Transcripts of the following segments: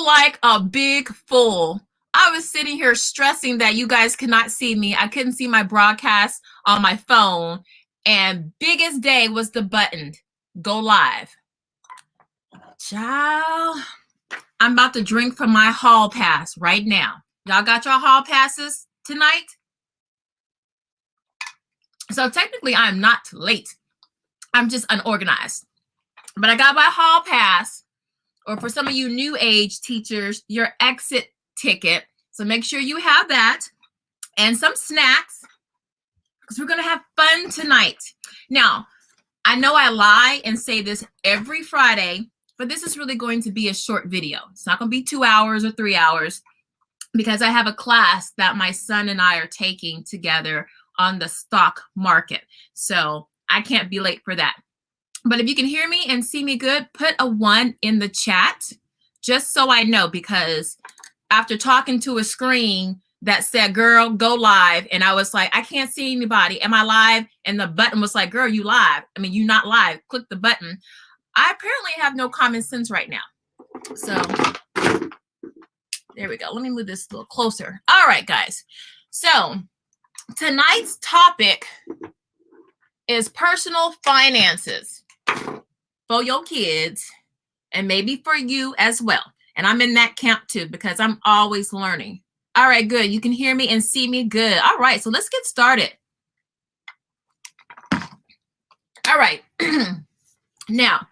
like a big fool. I was sitting here stressing that you guys could not see me. I couldn't see my broadcast on my phone. And biggest day was the button, go live. Child, I'm about to drink from my hall pass right now. Y'all got your hall passes tonight? So technically I'm not late. I'm just unorganized. But I got my hall pass, or for some of you new age teachers, your exit ticket. So make sure you have that and some snacks because we're going to have fun tonight. Now, I know I lie and say this every Friday, but this is really going to be a short video. It's not going to be 2 hours or 3 hours because I have a class that my son and I are taking together on the stock market. So I can't be late for that. But if you can hear me and see me good, put a 1 in the chat just so I know, because after talking to a screen that said, girl, go live. And I was like, I can't see anybody. Am I live? And the button was like, girl, you live. I mean, you're not live. Click the button. I apparently have no common sense right now. So there we go. Let me move this a little closer. All right, guys. So tonight's topic is personal finances for your kids and maybe for you as well. And I'm in that camp too because I'm always learning. All right, good. You can hear me and see me good. All right, so let's get started. All right. Now,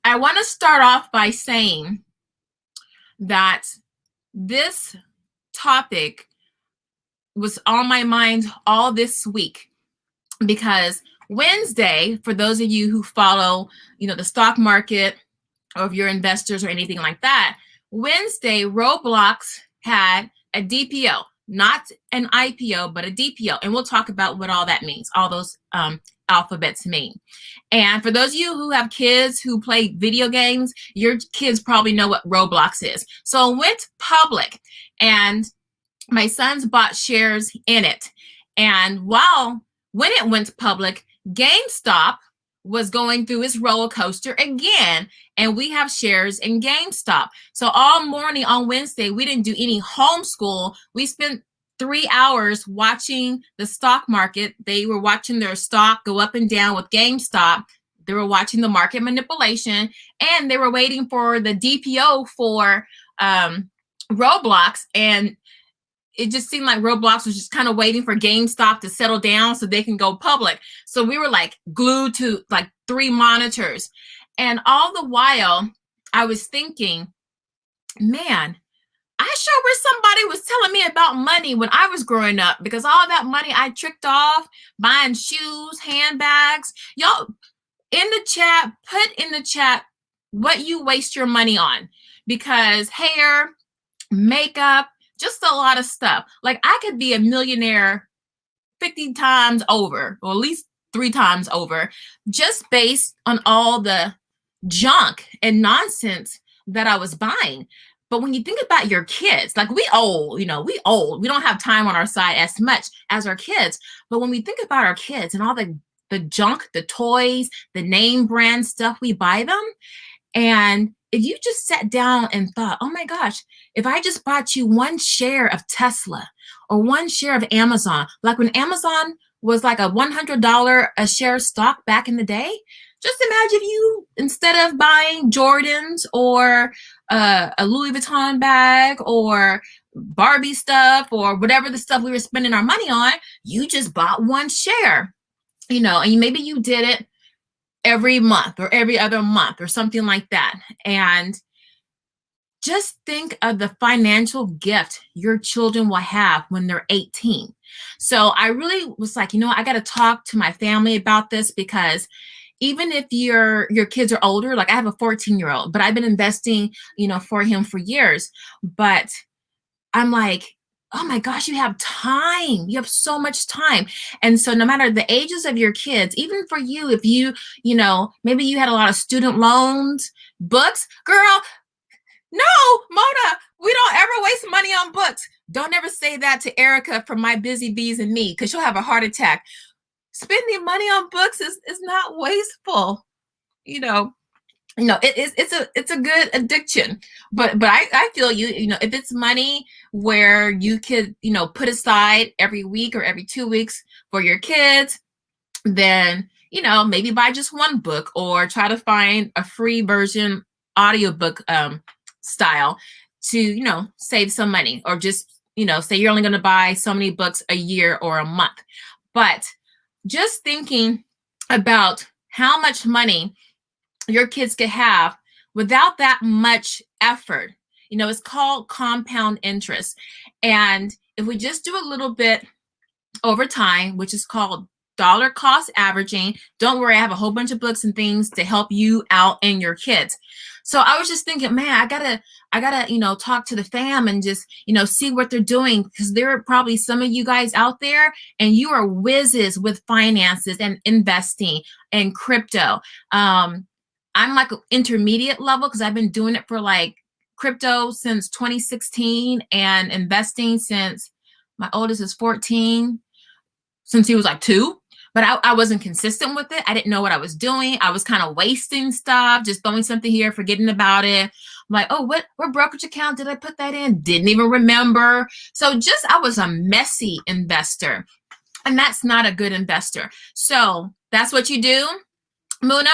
I want to start off by saying that this topic was on my mind all this week because Wednesday, for those of you who follow, the stock market, or if you're investors or anything like that, Wednesday, Roblox had a DPO, not an IPO, but a DPO. And we'll talk about what all that means, all those alphabets mean. And for those of you who have kids who play video games, your kids probably know what Roblox is. So it went public, and my sons bought shares in it. And when it went public, GameStop was going through its roller coaster again, and we have shares in GameStop. So all morning on Wednesday, we didn't do any homeschool. We spent 3 hours watching the stock market. They were watching their stock go up and down with GameStop. They were watching the market manipulation, and they were waiting for the DPO for Roblox. And it just seemed like Roblox was just kind of waiting for GameStop to settle down so they can go public. So we were like glued to like 3 monitors. And all the while I was thinking, man, I sure wish somebody was telling me about money when I was growing up, because all that money I tricked off buying shoes, handbags. Y'all in the chat, put in the chat what you waste your money on, because hair, makeup, just a lot of stuff. Like I could be a millionaire 50 times over, or at least 3 times over, just based on all the junk and nonsense that I was buying. But when you think about your kids, like we old. We don't have time on our side as much as our kids. But when we think about our kids and all the junk, the toys, the name brand stuff we buy them, and if you just sat down and thought, oh my gosh, if I just bought you 1 share of Tesla or 1 share of Amazon, like when Amazon was like a $100 a share stock back in the day, just imagine if you, instead of buying Jordans or a Louis Vuitton bag or Barbie stuff or whatever the stuff we were spending our money on, you just bought 1 share, and maybe you did it every month or every other month or something like that. And just think of the financial gift your children will have when they're 18. So I really was like, I got to talk to my family about this, because even if your kids are older, like I have a 14-year-old, but I've been investing, for him for years. But I'm like, oh my gosh, you have time. You have so much time. And so no matter the ages of your kids, even for you, if you, maybe you had a lot of student loans, books, girl, no, Mona, we don't ever waste money on books. Don't ever say that to Erica from My Busy Bees and Me, because she'll have a heart attack. Spending money on books is not wasteful. it's a good addiction. But I feel if it's money where you could, put aside every week or every 2 weeks for your kids, then, maybe buy just one book or try to find a free version audiobook style to, save some money, or just, say you're only going to buy so many books a year or a month. But just thinking about how much money your kids could have without that much effort. It's called compound interest. And if we just do a little bit over time, which is called dollar cost averaging, don't worry, I have a whole bunch of books and things to help you out and your kids. So I was just thinking, man, I gotta, talk to the fam and just, see what they're doing, because there are probably some of you guys out there and you are whizzes with finances and investing and crypto. I'm like intermediate level because I've been doing it for like crypto since 2016 and investing since my oldest is 14, since he was like 2. But I wasn't consistent with it. I didn't know what I was doing. I was kind of wasting stuff, just throwing something here, forgetting about it. I'm like, oh, what brokerage account did I put that in? Didn't even remember. So I was a messy investor. And that's not a good investor. So that's what you do. Muna,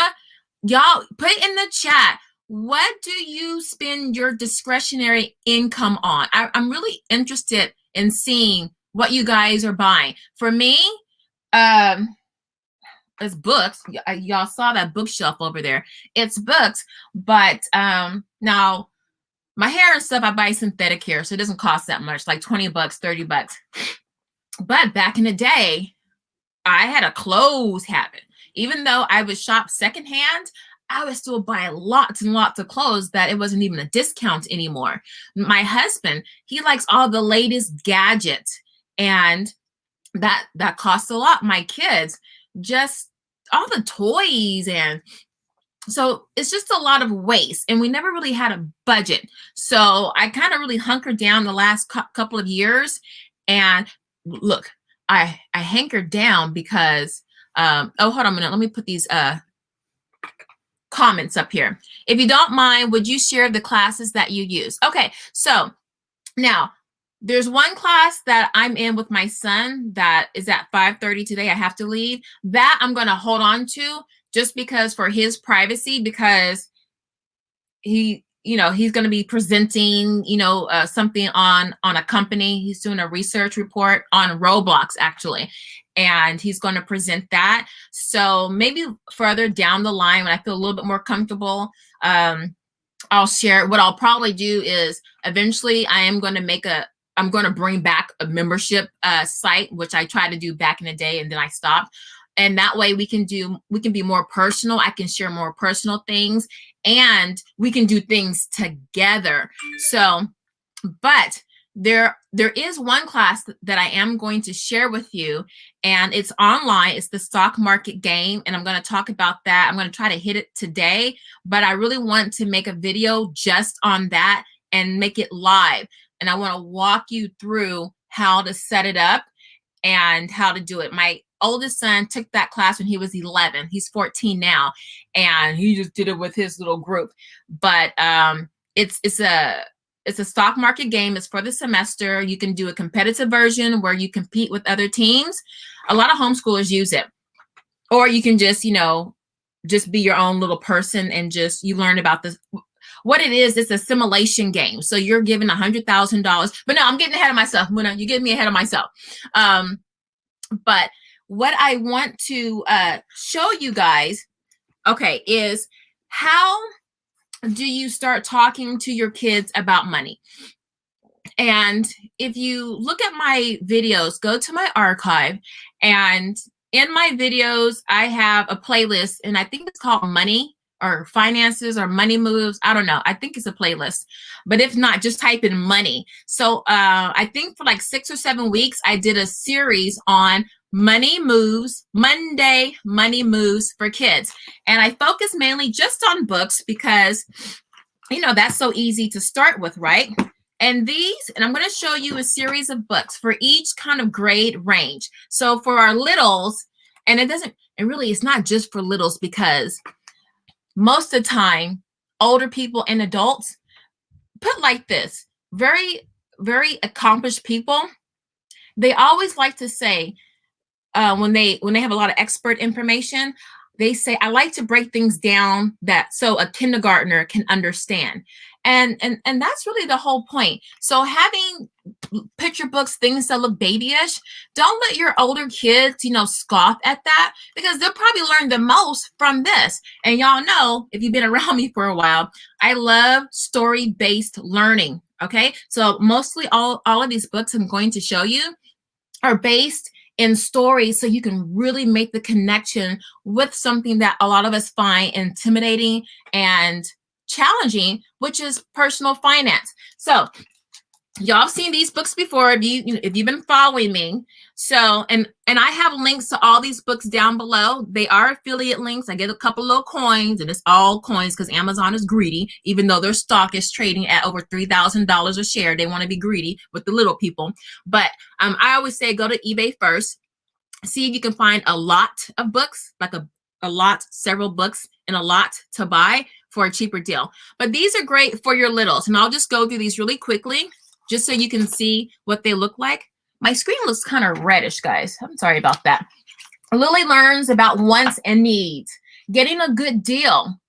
y'all put in the chat, what do you spend your discretionary income on? I'm really interested in seeing what you guys are buying. For me, it's books. Y'all saw that bookshelf over there. It's books, but now my hair and stuff, I buy synthetic hair, so it doesn't cost that much, like $20, $30. But back in the day, I had a clothes habit. Even though I would shop secondhand, I would still buy lots and lots of clothes that it wasn't even a discount anymore. My husband, he likes all the latest gadgets, and that costs a lot. My kids, just all the toys, and so it's just a lot of waste, and we never really had a budget. So I kind of really hunkered down the last couple of years, and look, I hankered down because oh, hold on a minute, let me put these comments up here. If you don't mind, would you share the classes that you use? Okay, so now there's one class that I'm in with my son that is at 5:30 today. I have to leave. That I'm going to hold on to just because, for his privacy, because he's going to be presenting, something on a company. He's doing a research report on Roblox, actually, and he's going to present that. So maybe further down the line, when I feel a little bit more comfortable, I'll share. What I'll probably do is eventually I'm going to bring back a membership site, which I tried to do back in the day and then I stopped. And that way we can be more personal. I can share more personal things and we can do things together. So, but there is one class that I am going to share with you, and it's online. It's the stock market game, and I'm going to talk about that. I'm going to try to hit it today, but I really want to make a video just on that and make it live. And I want to walk you through how to set it up and how to do it. My oldest son took that class when he was 11. He's 14 now, and he just did it with his little group. But it's a stock market game. It's for the semester. You can do a competitive version where you compete with other teams. A lot of homeschoolers use it. Or you can just, just be your own little person and just, you learn about this. What it is, it's a simulation game. So you're given $100,000. But no, I'm getting ahead of myself. Muna, you're getting me ahead of myself. But what I want to show you guys, okay, is how do you start talking to your kids about money? And if you look at my videos, go to my archive, and in my videos, I have a playlist, and I think it's called Money or Finances or Money Moves. I don't know. I think it's a playlist, but if not, just type in money. So I think for like 6 or 7 weeks, I did a series on money moves, Monday money moves for kids. And I focus mainly just on books because, that's so easy to start with, right? And I'm going to show you a series of books for each kind of grade range. So for our littles, and it's not just for littles, because most of the time, older people and adults, put like this, very, very accomplished people, they always like to say, when they have a lot of expert information, they say, I like to break things down that so a kindergartner can understand. And that's really the whole point. So having picture books, things that look babyish, don't let your older kids, scoff at that, because they'll probably learn the most from this. And y'all know, if you've been around me for a while, I love story-based learning. Okay, so mostly all of these books I'm going to show you are based in stories, so you can really make the connection with something that a lot of us find intimidating and challenging, which is personal finance. So y'all have seen these books before if you've been following me. So and I have links to all these books down below. They are affiliate links. I get a couple little coins, and it's all coins because Amazon is greedy. Even though their stock is trading at over $3,000 a share, they want to be greedy with the little people. But I always say go to eBay first, see if you can find a lot of books, like a lot, several books, and a lot to buy for a cheaper deal. But these are great for your littles, and I'll just go through these really quickly, just so you can see what they look like. My screen looks kind of reddish, guys. I'm sorry about that. Lily learns about wants and needs, getting a good deal.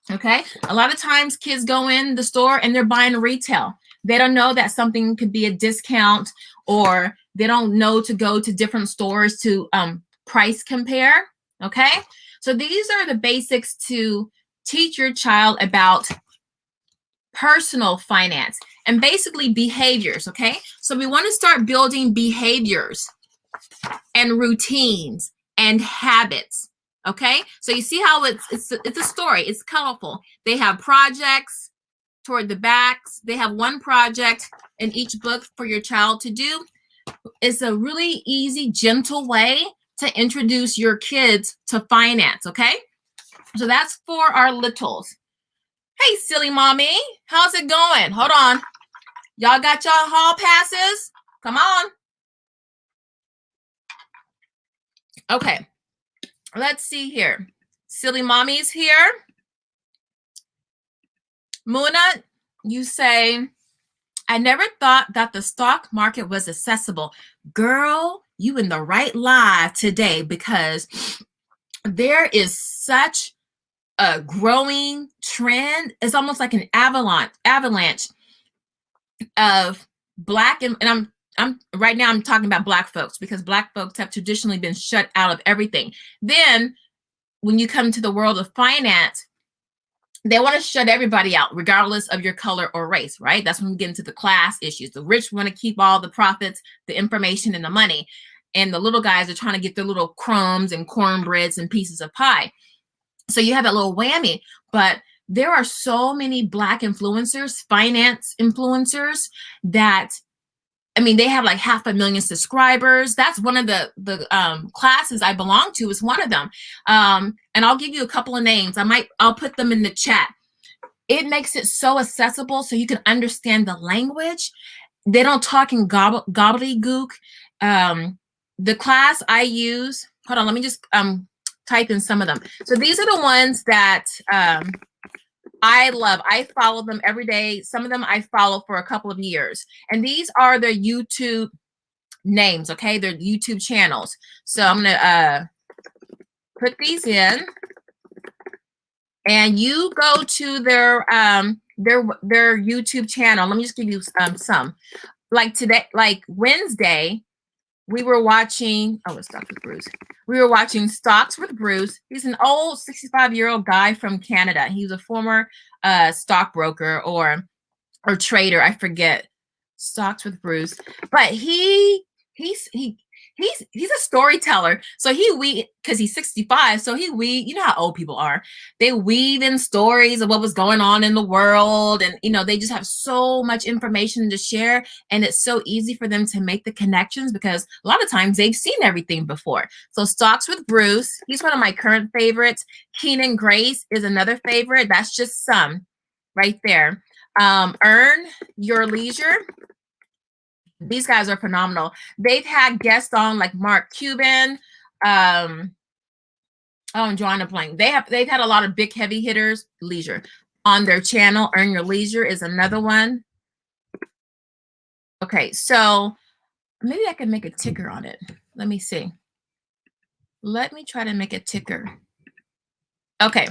Okay, a lot of times kids go in the store and they're buying retail. They don't know that something could be a discount, or they don't know to go to different stores to price compare. Okay, so these are the basics to teach your child about personal finance and basically behaviors. Okay, so we want to start building behaviors and routines and habits. Okay, so you see how it's a story. It's colorful. They have projects toward the backs. They have one project in each book for your child to do. It's a really easy, gentle way to introduce your kids to finance. Okay, so that's for our littles. Hey, silly mommy, how's it going? Hold on. Y'all got y'all hall passes? Come on. Okay, let's see here. Silly mommy's here. Muna, you say, I never thought that the stock market was accessible. Girl, you in the right live today, because there is such a growing trend. It's almost like an avalanche of Black, and I'm right now I'm talking about Black folks, because Black folks have traditionally been shut out of everything. Then when you come to the world of finance, they want to shut everybody out, regardless of your color or race, right? That's when we get into the class issues. The rich want to keep all the profits, the information, and the money. And the little guys are trying to get their little crumbs and cornbreads and pieces of pie. So you have that little whammy. But there are so many Black influencers, finance influencers, that, I mean, they have like 500,000 subscribers. That's one of the classes I belong to, is one of them. And I'll give you a couple of names. I'll put them in the chat. It makes it so accessible so you can understand the language. They don't talk in gobbledygook. The class I use, hold on, let me just type in some of them. So these are the ones that I love. I follow them every day. Some of them I follow for a couple of years. And these are their YouTube names, okay? Their YouTube channels. So I'm going to put these in. And you go to their YouTube channel. Let me just give you some. Like today, like Wednesday, we were watching, it's Stocks with Bruce. We were watching Stocks with Bruce. He's an old 65-year-old guy from Canada. He was a former stockbroker or trader. I forget. Stocks with Bruce. But he's a storyteller. So because he's 65, so you know how old people are. They weave in stories of what was going on in the world, and they just have so much information to share, and it's so easy for them to make the connections, because a lot of times they've seen everything before. So Stocks with Bruce, he's one of my current favorites. Keenan Grace is another favorite. That's just some right there. Earn Your Leisure. These guys are phenomenal. They've had guests on like Mark Cuban. Oh, I'm drawing a blank. They've had a lot of big heavy hitters. Leisure on their channel. Earn Your Leisure is another one. Okay, so maybe I can make a ticker on it. Let me see. Let me try to make a ticker. Okay.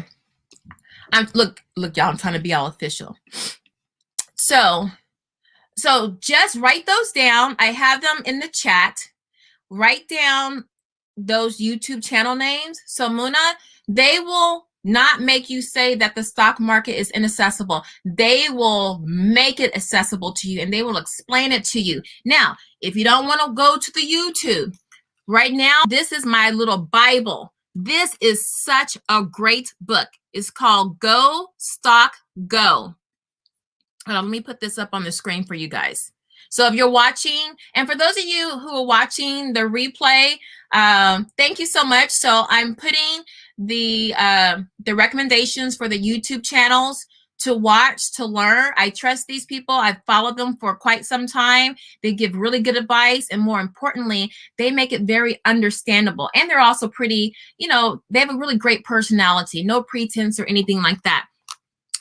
Look, y'all, I'm trying to be all official. So just write those down. I have them in the chat. Write down those YouTube channel names. So Muna, they will not make you say that the stock market is inaccessible. They will make it accessible to you, and they will explain it to you. Now, if you don't want to go to the YouTube, right now, this is my little Bible. This is such a great book. It's called Go Stock Go. Hold on, let me put this up on the screen for you guys. So if you're watching, and for those of you who are watching the replay, thank you so much. So I'm putting the recommendations for the YouTube channels to watch, to learn. I trust these people. I've followed them for quite some time. They give really good advice, and more importantly, they make it very understandable. And they're also pretty, you know, they have a really great personality, no pretense or anything like that.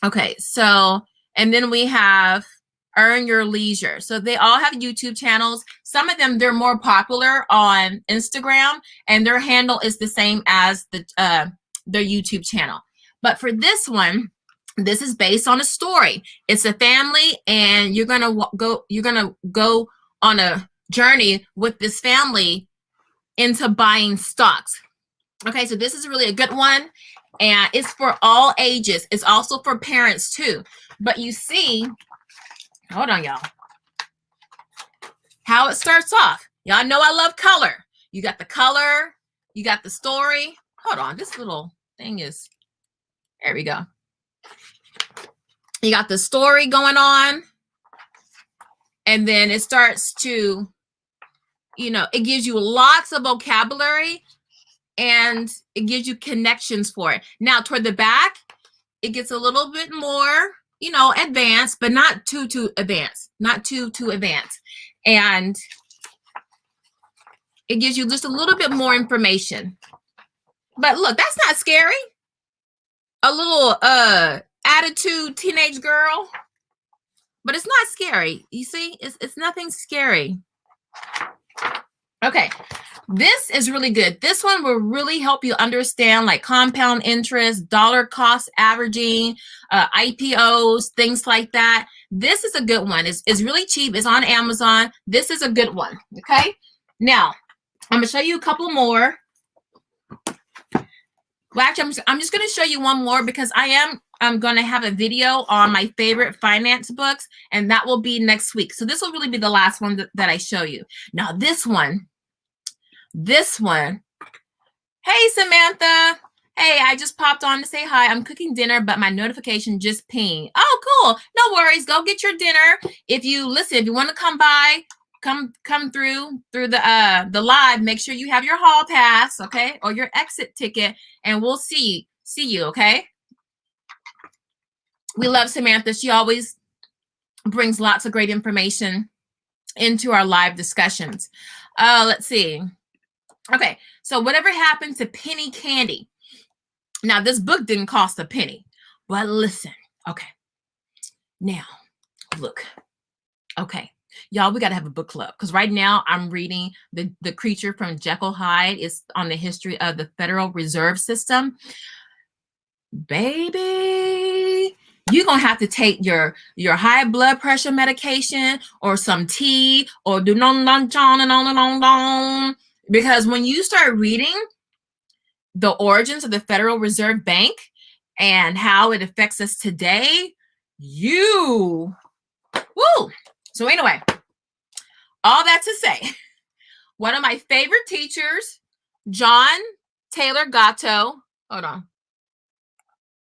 Okay, so, and then we have Earn Your Leisure. So they all have YouTube channels. Some of them, they're more popular on Instagram, and their handle is the same as their YouTube channel. But for this one, this is based on a story. It's a family, and you're gonna go on a journey with this family into buying stocks. Okay, so this is really a good one, and it's for all ages. It's also for parents too. But you see, hold on, y'all, how it starts off. Y'all know I love color. You got the color, you got the story. Hold on, this little thing is, there we go. You got the story going on, and then it starts to, you know, it gives you lots of vocabulary, and it gives you connections for it. Now, toward the back, it gets a little bit more, you know, advanced, but not too advanced, not too advanced. And it gives you just a little bit more information. But look, that's not scary. A little attitude teenage girl, but it's not scary. You see, it's nothing scary. Okay, this is really good. This one will really help you understand like compound interest, dollar cost averaging, IPOs, things like that. This is a good one. It's really cheap. It's on Amazon. This is a good one. Okay, now I'm gonna show you a couple more. Well, actually, I'm just gonna show you one more because I'm going to have a video on my favorite finance books, and that will be next week. So this will really be the last one that I show you. Now, this one, hey, Samantha. Hey, I just popped on to say hi. I'm cooking dinner, but my notification just pinged. Oh, cool. No worries. Go get your dinner. If you want to come by, come through the live, make sure you have your hall pass, okay? Or your exit ticket, and we'll see you, okay? We love Samantha. She always brings lots of great information into our live discussions. Let's see. Okay, so whatever happened to penny candy? Now, this book didn't cost a penny, but listen. Okay, now, look. Okay, y'all, we got to have a book club because right now I'm reading the Creature from Jekyll Hyde. It's on the history of the Federal Reserve System. Baby, you're going to have to take your high blood pressure medication or some tea or do because when you start reading the origins of the Federal Reserve Bank and how it affects us today, woo. So anyway, all that to say, one of my favorite teachers, John Taylor Gatto. Hold on.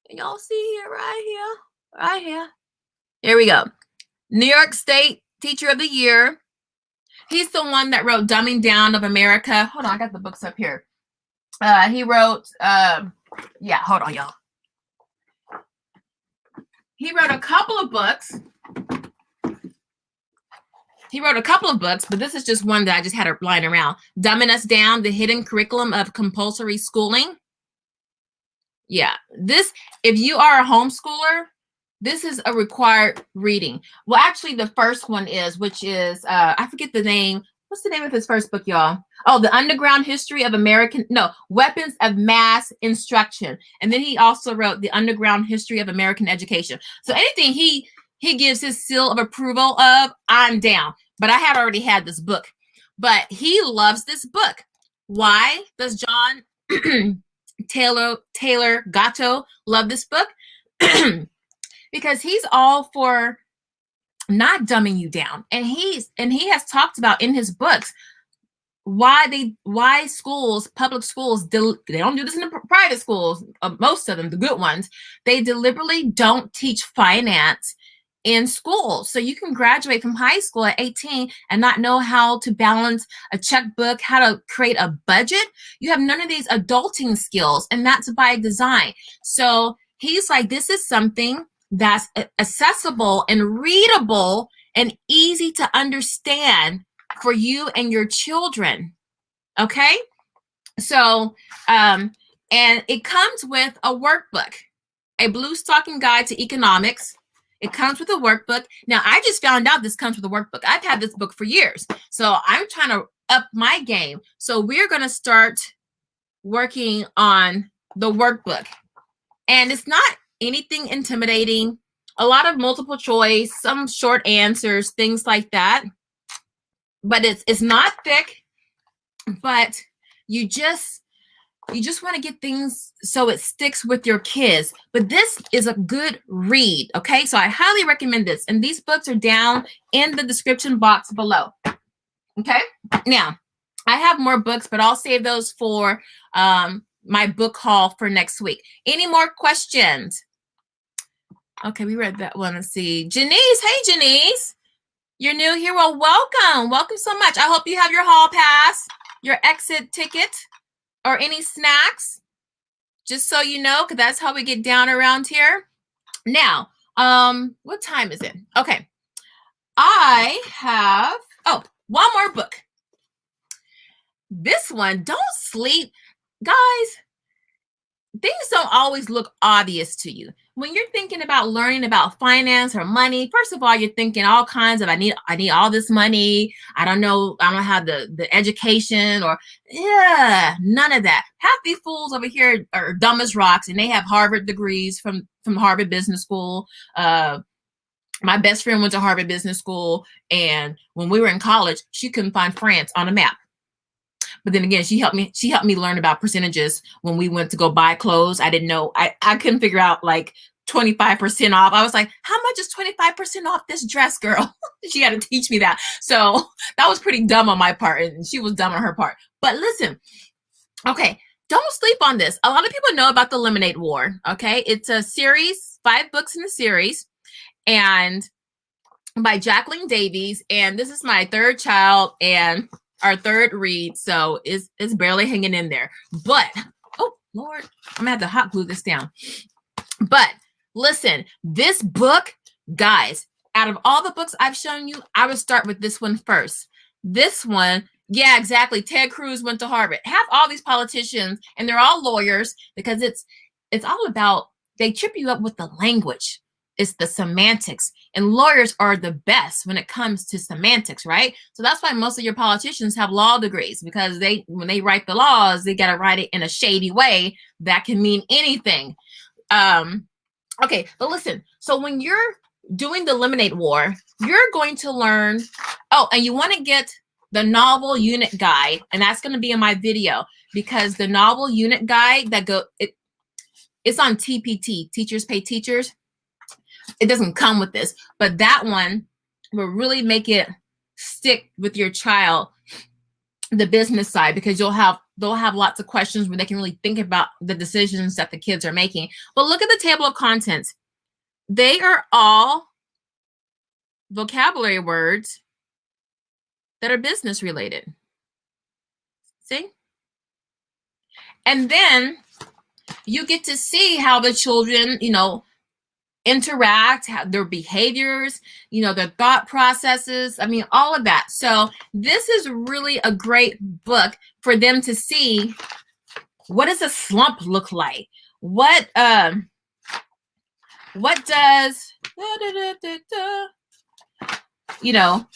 Y'all see here, right here. Here we go. New York State Teacher of the Year. He's the one that wrote Dumbing Down of America. Hold on, I got the books up here. He wrote, yeah, hold on, y'all. He wrote a couple of books. But this is just one that I just had lying around. Dumbing Us Down, The Hidden Curriculum of Compulsory Schooling. Yeah, this, if you are a homeschooler, this is a required reading. Well, actually, the first one is, which is, I forget the name. What's the name of his first book, y'all? Oh, The Underground History of Weapons of Mass Instruction. And then he also wrote The Underground History of American Education. So anything he gives his seal of approval of, I'm down. But I had already had this book. But he loves this book. Why does John Taylor Gatto love this book? Because he's all for not dumbing you down, and he has talked about in his books why schools, public schools, they don't do this in the private schools, most of them, the good ones, they deliberately don't teach finance in school. So you can graduate from high school at 18 and not know how to balance a checkbook, how to create a budget. You have none of these adulting skills, and that's by design. So he's like, this is something that's accessible and readable and easy to understand for you and your children. Okay? So, and it comes with a workbook, a blue stocking guide to economics. It comes with a workbook. Now, I just found out this comes with a workbook. I've had this book for years. So I'm trying to up my game. So we're going to start working on the workbook. And it's not anything intimidating, a lot of multiple choice, some short answers, things like that. But it's not thick, but you just want to get things so it sticks with your kids. But this is a good read, okay? So I highly recommend this. And these books are down in the description box below, okay? Now, I have more books, but I'll save those for my book haul for next week. Any more questions? Okay, we read that one. Let's see. Janice, hey, Janice. You're new here. Well, welcome. Welcome so much. I hope you have your hall pass, your exit ticket, or any snacks, just so you know, because that's how we get down around here. Now, what time is it? Okay. I have, one more book. This one, Don't Sleep. Guys, things don't always look obvious to you. When you're thinking about learning about finance or money, first of all, you're thinking all kinds of, I need all this money. I don't have the education, or none of that. Half these fools over here are dumb as rocks, and they have Harvard degrees from Harvard Business School. My best friend went to Harvard Business School, and when we were in college, she couldn't find France on a map. But then again, she helped me learn about percentages when we went to go buy clothes. I didn't know, I couldn't figure out like 25% off. I was like, how much is 25% off this dress, girl? She had to teach me that. So that was pretty dumb on my part, and she was dumb on her part. But listen, okay, don't sleep on this. A lot of people know about the Lemonade War, okay? It's a series, 5 books in the series, and by Jacqueline Davies. And this is my 3rd child and our 3rd read, so it's barely hanging in there. But, oh, Lord, I'm going to have to hot glue this down. But listen, this book, guys, out of all the books I've shown you, I would start with this one first. This one, yeah, exactly. Ted Cruz went to Harvard. Have all these politicians, and they're all lawyers, because it's all about, they trip you up with the language. It's the semantics, and lawyers are the best when it comes to semantics, right? So that's why most of your politicians have law degrees, because when they write the laws, they got to write it in a shady way that can mean anything. Okay, but listen, so when you're doing the Lemonade War, you're going to learn, and you want to get the novel unit guide, and that's going to be in my video, because the novel unit guide it's on TPT, Teachers Pay Teachers. It doesn't come with this, but that one will really make it stick with your child, the business side, because they'll have lots of questions where they can really think about the decisions that the kids are making. But look at the table of contents. They are all vocabulary words that are business related. See? And then you get to see how the children, interact, how their behaviors, their thought processes. I mean, all of that. So this is really a great book for them to see, what does a slump look like? what does, you know,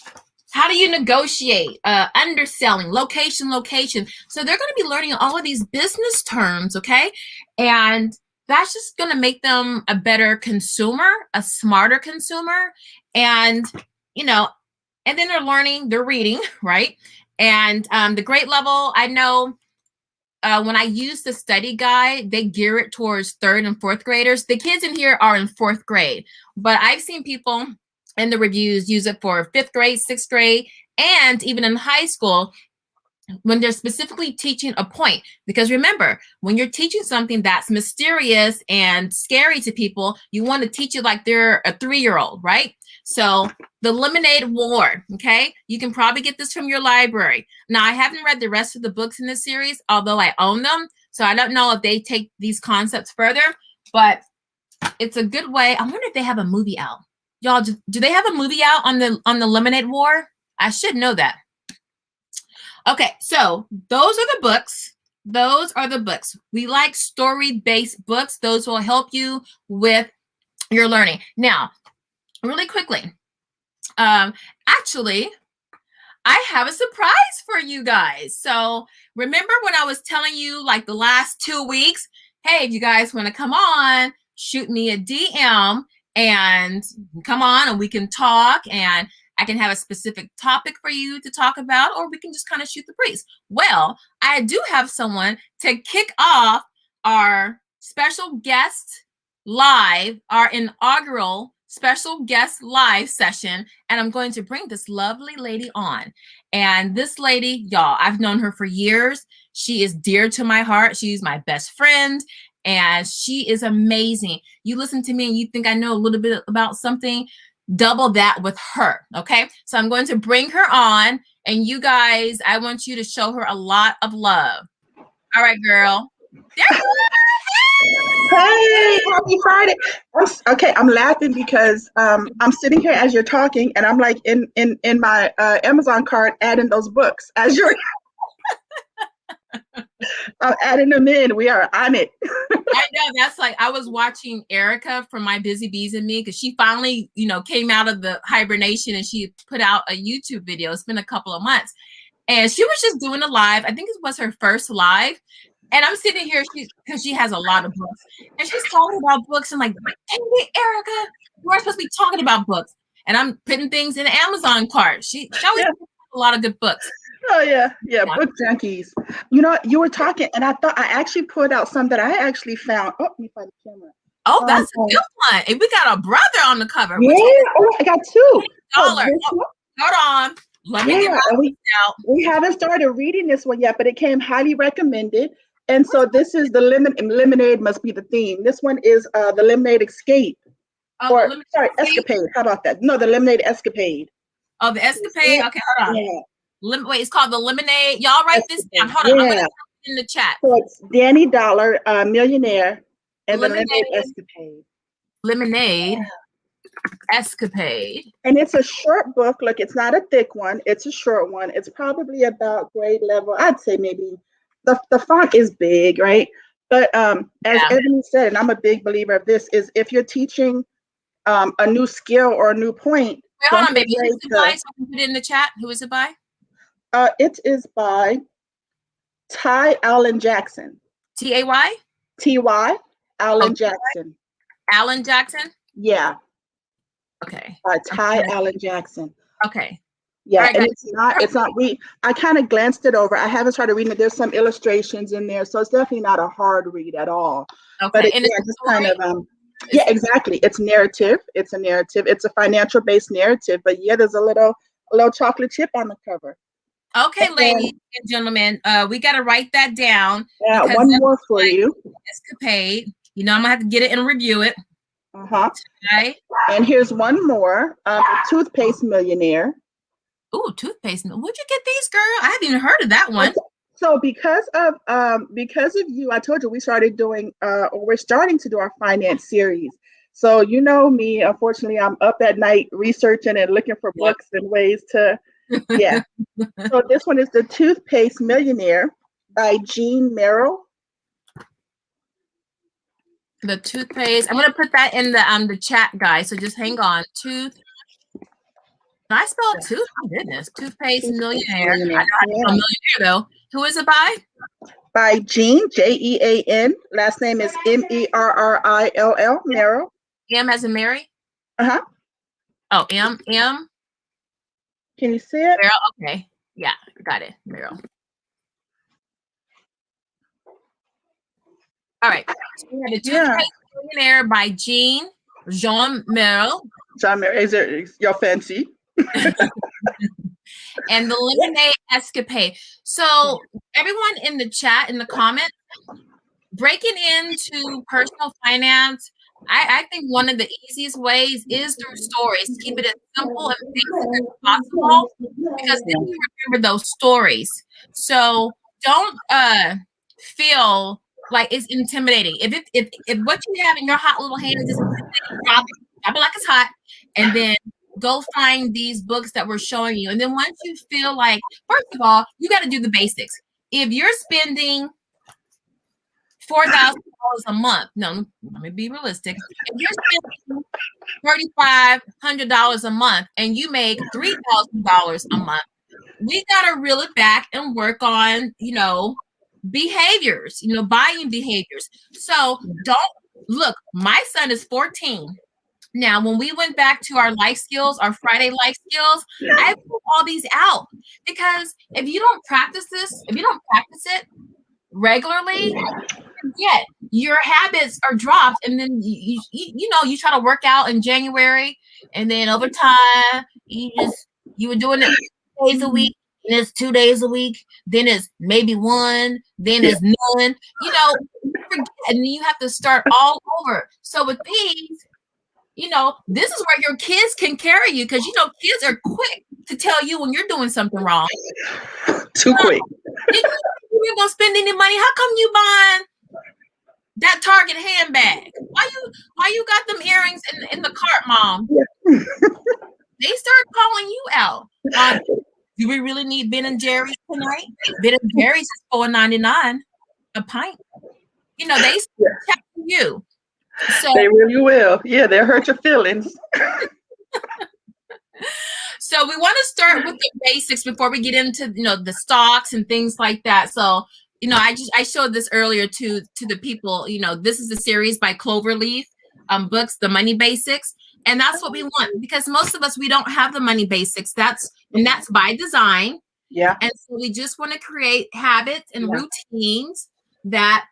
how do you negotiate, underselling, location. So they're going to be learning all of these business terms, okay? And that's just going to make them a better consumer, a smarter consumer. And, you know, and then they're reading, right? And the grade level, I know when I use the study guide, they gear it towards 3rd and 4th graders. The kids in here are in 4th grade, but I've seen people in the reviews use it for 5th grade, 6th grade, and even in high school when they're specifically teaching a point. Because remember, when you're teaching something that's mysterious and scary to people, you want to teach it like they're a 3-year-old, right? So the Lemonade War, okay? You can probably get this from your library. Now, I haven't read the rest of the books in this series, although I own them. So I don't know if they take these concepts further, but it's a good way. I wonder if they have a movie out. Y'all, do they have a movie out on the Lemonade War? I should know that. Okay, so those are the books. Those are the books. We like story-based books. Those will help you with your learning. Now, really quickly, actually, I have a surprise for you guys. So remember when I was telling you like the last 2 weeks, hey, if you guys want to come on, shoot me a DM and come on and we can talk and I can have a specific topic for you to talk about, or we can just kind of shoot the breeze. Well, I do have someone to kick off our special guest live, our inaugural special guest live session, and I'm going to bring this lovely lady on. And this lady, y'all, I've known her for years. She is dear to my heart. She's my best friend, and she is amazing. You listen to me and you think I know a little bit about something, double that with her, okay? So I'm going to bring her on, and you guys, I want you to show her a lot of love. All right, girl. There you are. Hey, happy Friday. I'm laughing because I'm sitting here as you're talking, and I'm like in my Amazon cart adding those books as you're I'm adding them in. We are on it. I know, that's like, I was watching Erica from My Busy Bees and Me, because she finally, came out of the hibernation and she put out a YouTube video. It's been a couple of months. And she was just doing a live. I think it was her first live. And I'm sitting here, because she has a lot of books. And she's talking about books. And like, hey, Erica, we're supposed to be talking about books. And I'm putting things in the Amazon cart. She always has a lot of good books. Oh, yeah. Book junkies. You were talking, and I thought I actually pulled out some that I actually found. Oh, let me find the camera. Oh, that's a good one. And we got a brother on the cover. Yeah. Oh, I got two. Hold on. Let me get out. We haven't started reading this one yet, but it came highly recommended. And so this is the Lemonade must be the theme. This one is the Lemonade Escape. Escapade. How about that? No, the Lemonade Escapade. Oh, the Escapade? Okay, hold on. Yeah. Wait, it's called the Lemonade. Y'all write this down. Hold on. I'm going to put it in the chat. So it's Danny Dollar, millionaire, and the Lemonade Escapade. Lemonade Escapade. And it's a short book. Look, it's not a thick one. It's a short one. It's probably about grade level. I'd say maybe the font is big, right? But as Ebony said, and I'm a big believer of this, is if you're teaching a new skill or a new point. Wait, hold on, baby. Who is it by? So I can put it in the chat. Who is it by? It is by Ty Allen Jackson. T-A-Y? T-Y Allen Jackson. Allen Jackson? Yeah. Okay. By Ty Allen Jackson. Okay. Yeah, right, and it's not I kind of glanced it over. I haven't started reading it. There's some illustrations in there, so it's definitely not a hard read at all. Okay. But it's just kind of exactly. It's narrative. It's a narrative. It's a financial based narrative, but there's a little chocolate chip on the cover. Okay, ladies and gentlemen, we got to write that down. Yeah, one more for you. Escapade. I'm gonna have to get it and review it. Okay. And here's one more. Toothpaste Millionaire. Ooh, toothpaste. Where'd you get these, girl? I haven't even heard of that one. So because of you, I told you we're starting to do our finance series. So me, unfortunately, I'm up at night researching and looking for books and ways to, So this one is The Toothpaste Millionaire by Jean Merrill. The toothpaste. I'm gonna put that in the chat, guys. So just hang on. I spelled tooth. Oh goodness, toothpaste millionaire. I know how to spell millionaire though. Who is it by? By Jean, Jean. Last name is Merrill. Merrill. M as in Mary. Uh-huh. Oh, M. Can you see it? Merrill. Okay. Yeah, got it. Merrill. All right. So we have the toothpaste millionaire by Jean Merrill. John Merrill. Is it your fancy? And the lemonade escapade. So everyone in the chat, in the comments, breaking into personal finance, I think one of the easiest ways is through stories. Keep it as simple and basic as possible, because then you remember those stories. So don't feel like it's intimidating. If what you have in your hot little hands is intimidating, drop it like it's hot, and then go find these books that we're showing you. And then once you feel like, first of all, you got to do the basics. If you're spending $4,000 a month, no, let me be realistic. If you're spending $3,500 a month and you make $3,000 a month, we got to reel it back and work on, behaviors, buying behaviors. So don't look, my son is 14. Now, when we went back to our life skills, our Friday life skills, I put all these out, because if you don't practice it regularly, yet your habits are dropped, and then you try to work out in January, and then over time you were doing it 3 days a week, and it's 2 days a week, then it's maybe one, then it's none, forget, and then you have to start all over. So with P's, this is where your kids can carry you, because kids are quick to tell you when you're doing something wrong. Too quick. You ain't gonna spend any money. How come you buying that Target handbag? Why you got them earrings in the cart, Mom? They start calling you out. Do we really need Ben and Jerry's tonight? Ben and Jerry's is $4.99 a pint. They start telling you. So they really will. Yeah, they'll hurt your feelings. So we want to start with the basics before we get into the stocks and things like that. So I showed this earlier to the people. This is a series by Cloverleaf books, the money basics, and that's what we want, because most of us, we don't have the money basics. That's by design. Yeah. And so we just want to create habits and routines that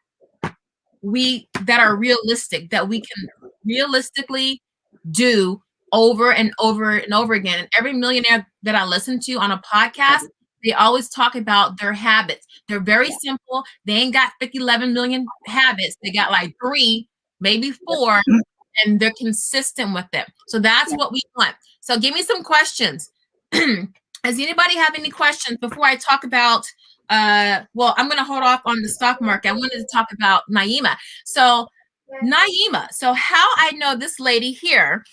are realistic, that we can realistically do over and over and over again. And every millionaire that I listen to on a podcast, they always talk about their habits. They're very simple. They ain't got 11 million habits. They got like 3, maybe 4, and they're consistent with them. So that's what we want. So give me some questions. Does anybody have any questions before I talk about well, I'm going to hold off on the stock market. I wanted to talk about Naima. So Naima, so how I know this lady here,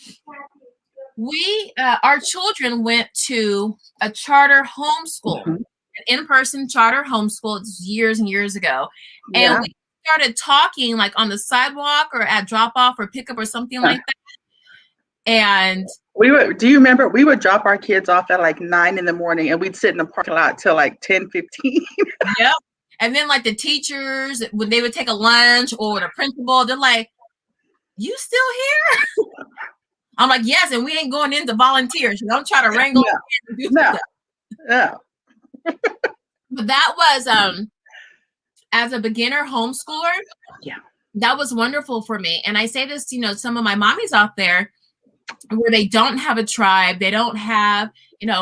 our children went to a charter homeschool, an in-person charter homeschool. It's years and years ago. And we started talking like on the sidewalk or at drop-off or pickup or something like that. And do you remember, we would drop our kids off at like 9 in the morning, and we'd sit in the parking lot till like 10:15. Yep. And then like the teachers, when they would take a lunch, or the principal, they're like, "You still here?" I'm like, "Yes," and we ain't going in to volunteer. So don't try to wrangle. No. But that was as a beginner homeschooler. Yeah. That was wonderful for me. And I say this to some of my mommies out there, where they don't have a tribe, they don't have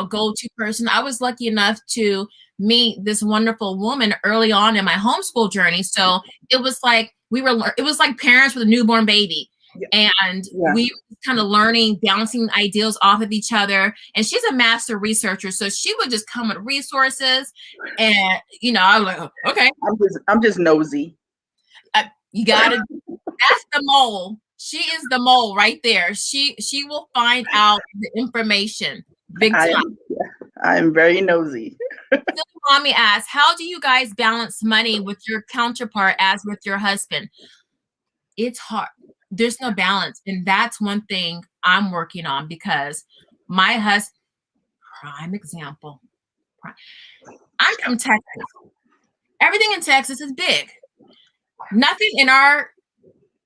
go-to person. I was lucky enough to meet this wonderful woman early on in my homeschool journey. So it was like it was like parents with a newborn baby. And we were kind of learning, bouncing ideas off of each other. And she's a master researcher, so she would just come with resources. And I was like, okay, I'm just nosy. You gotta. That's the mole. She is the mole right there. She will find out the information big time. I'm very nosy. Mommy asks, how do you guys balance money with your counterpart as with your husband? it's hard. There's no balance. And that's one thing I'm working on, because my husband, prime example, I'm from Texas. Everything in Texas is big. Nothing in our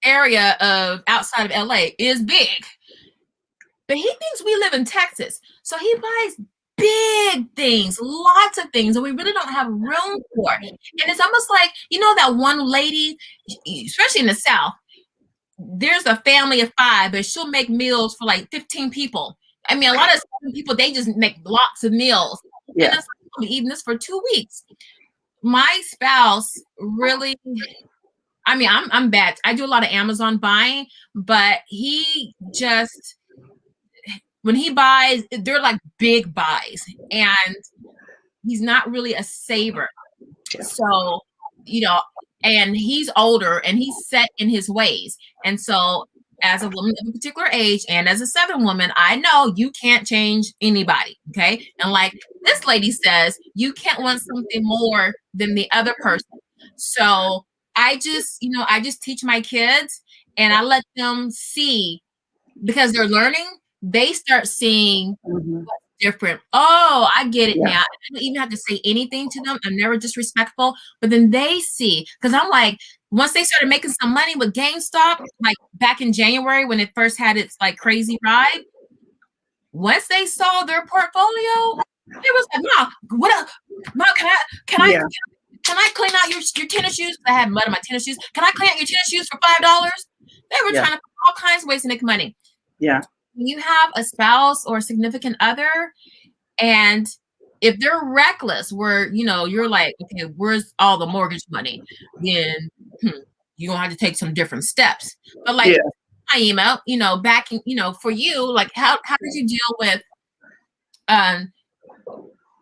area of outside of LA is big. But he thinks we live in Texas. So he buys big things, lots of things that we really don't have room for. And it's almost like, you know, that one lady, especially in the South, there's a family of 5, but she'll make meals for like 15 people. I mean, a lot of people, they just make lots of meals. Yeah. And it's like, I'm eating this for 2 weeks. My spouse really, I mean, I'm bad. I do a lot of Amazon buying, but he just, when he buys, they're like big buys, and he's not really a saver. So, you know, and he's older and he's set in his ways. And so, as a woman of a particular age and as a Southern woman, I know you can't change anybody. Okay. And like this lady says, you can't want something more than the other person. So I just, you know, I just teach my kids, and I let them see, because they're learning, they start seeing what's different. Oh, I get it now. I don't even have to say anything to them. I'm never disrespectful, but then they see, because I'm like, once they started making some money with GameStop, like back in January when it first had its like crazy ride, once they saw their portfolio, it was like, Mom, can I clean out your tennis shoes? I had mud on my tennis shoes. Can I clean out your tennis shoes for $5? They were trying to put all kinds of ways to make money. Yeah. When you have a spouse or a significant other, and if they're reckless, where, you know, you're like, okay, where's all the mortgage money? Then you're gonna have to take some different steps. But like my email, you know, back in, you know, for you, like how did you deal with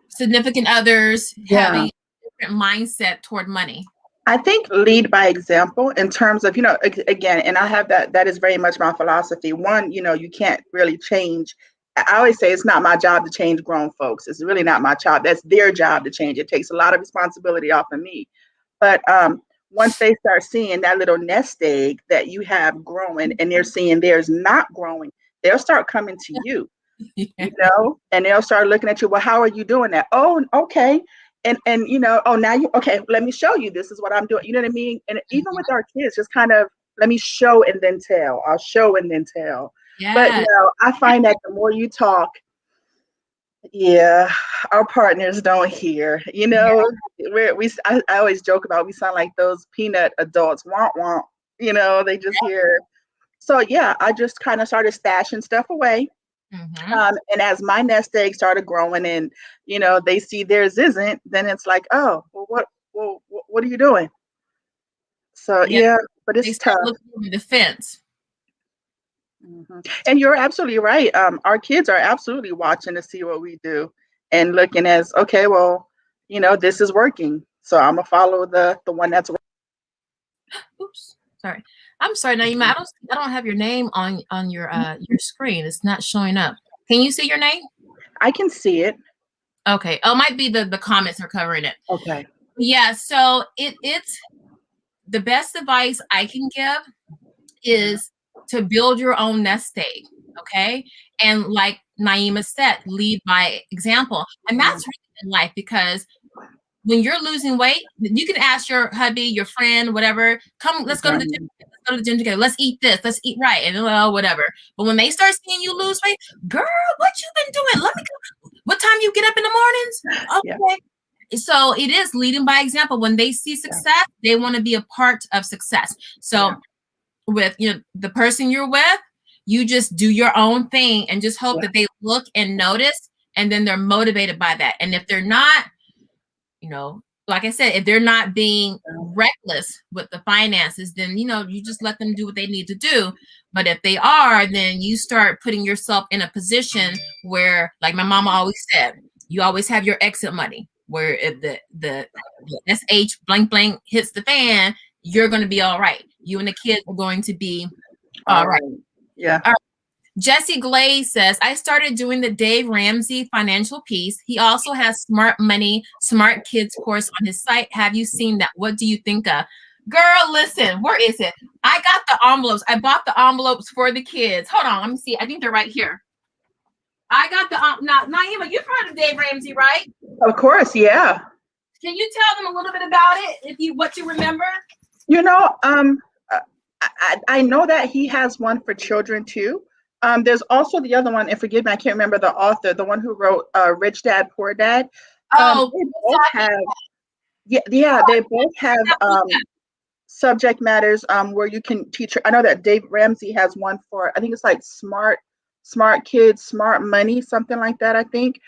significant others having a different mindset toward money? I think lead by example in terms of, you know, again, and I have that is very much my philosophy. One, you know, you can't really change. I always say it's not my job to change grown folks. It's really not my job. That's their job to change. It takes a lot of responsibility off of me. But once they start seeing that little nest egg that you have growing, and they're seeing theirs not growing, they'll start coming to you, you know, and they'll start looking at you. Well, how are you doing that? Oh, okay. And you know, oh, now okay, let me show you, this is what I'm doing. You know what I mean? And even with our kids, just kind of let me show and then tell. I'll show and then tell. But you know, I find that the more you talk, our partners don't hear. You know, I always joke about, we sound like those peanut adults. Womp womp. You know, they just hear. So I just kind of started stashing stuff away. And as my nest egg started growing, and you know, they see theirs isn't, then it's like, oh, well, what are you doing? So but it's tough. Looking over the fence. And you're absolutely right. Our kids are absolutely watching to see what we do and looking as, okay, well, you know, this is working, so I'm gonna follow the one that's working. Oops, sorry. I'm sorry, Naima. I don't have your name on your screen. It's not showing up. Can you see your name? I can see it. Okay. Oh, it might be the comments are covering it. Okay. Yeah. So it's the best advice I can give is to build your own nest egg. Okay. And like Naima said, lead by example. And that's really in life, because when you're losing weight, you can ask your hubby, your friend, whatever, come, let's go to the gym. Let's go to the gym together. Let's eat this. Let's eat right. And whatever. But when they start seeing you lose weight, girl, what you been doing? Let me go. What time you get up in the mornings? Okay. So it is leading by example. When they see success, they want to be a part of success. So with, you know, the person you're with, you just do your own thing and just hope that they look and notice, and then they're motivated by that. And if they're not, you know, like I said, if they're not being reckless with the finances, then, you know, you just let them do what they need to do. But if they are, then you start putting yourself in a position where, like my mama always said, you always have your exit money, where if the SH blank blank hits the fan, you're going to be all right. You and the kids are going to be all right. Yeah. All right. Jesse Glaze says, I started doing the Dave Ramsey financial piece. He also has Smart Money, Smart Kids course on his site. Have you seen that? What do you think of? Girl, listen, where is it? I got the envelopes. I bought the envelopes for the kids. Hold on, let me see. I think they're right here. I got the now, Naima, you've heard of Dave Ramsey, right? Of course, yeah. Can you tell them a little bit about it, if you what you remember? You know, I know that he has one for children too. There's also the other one, and forgive me, I can't remember the author, the one who wrote Rich Dad, Poor Dad. Oh, They both have, they both have subject matters where you can teach. I know that Dave Ramsey has one for, I think it's like smart kids, smart money, something like that, I think.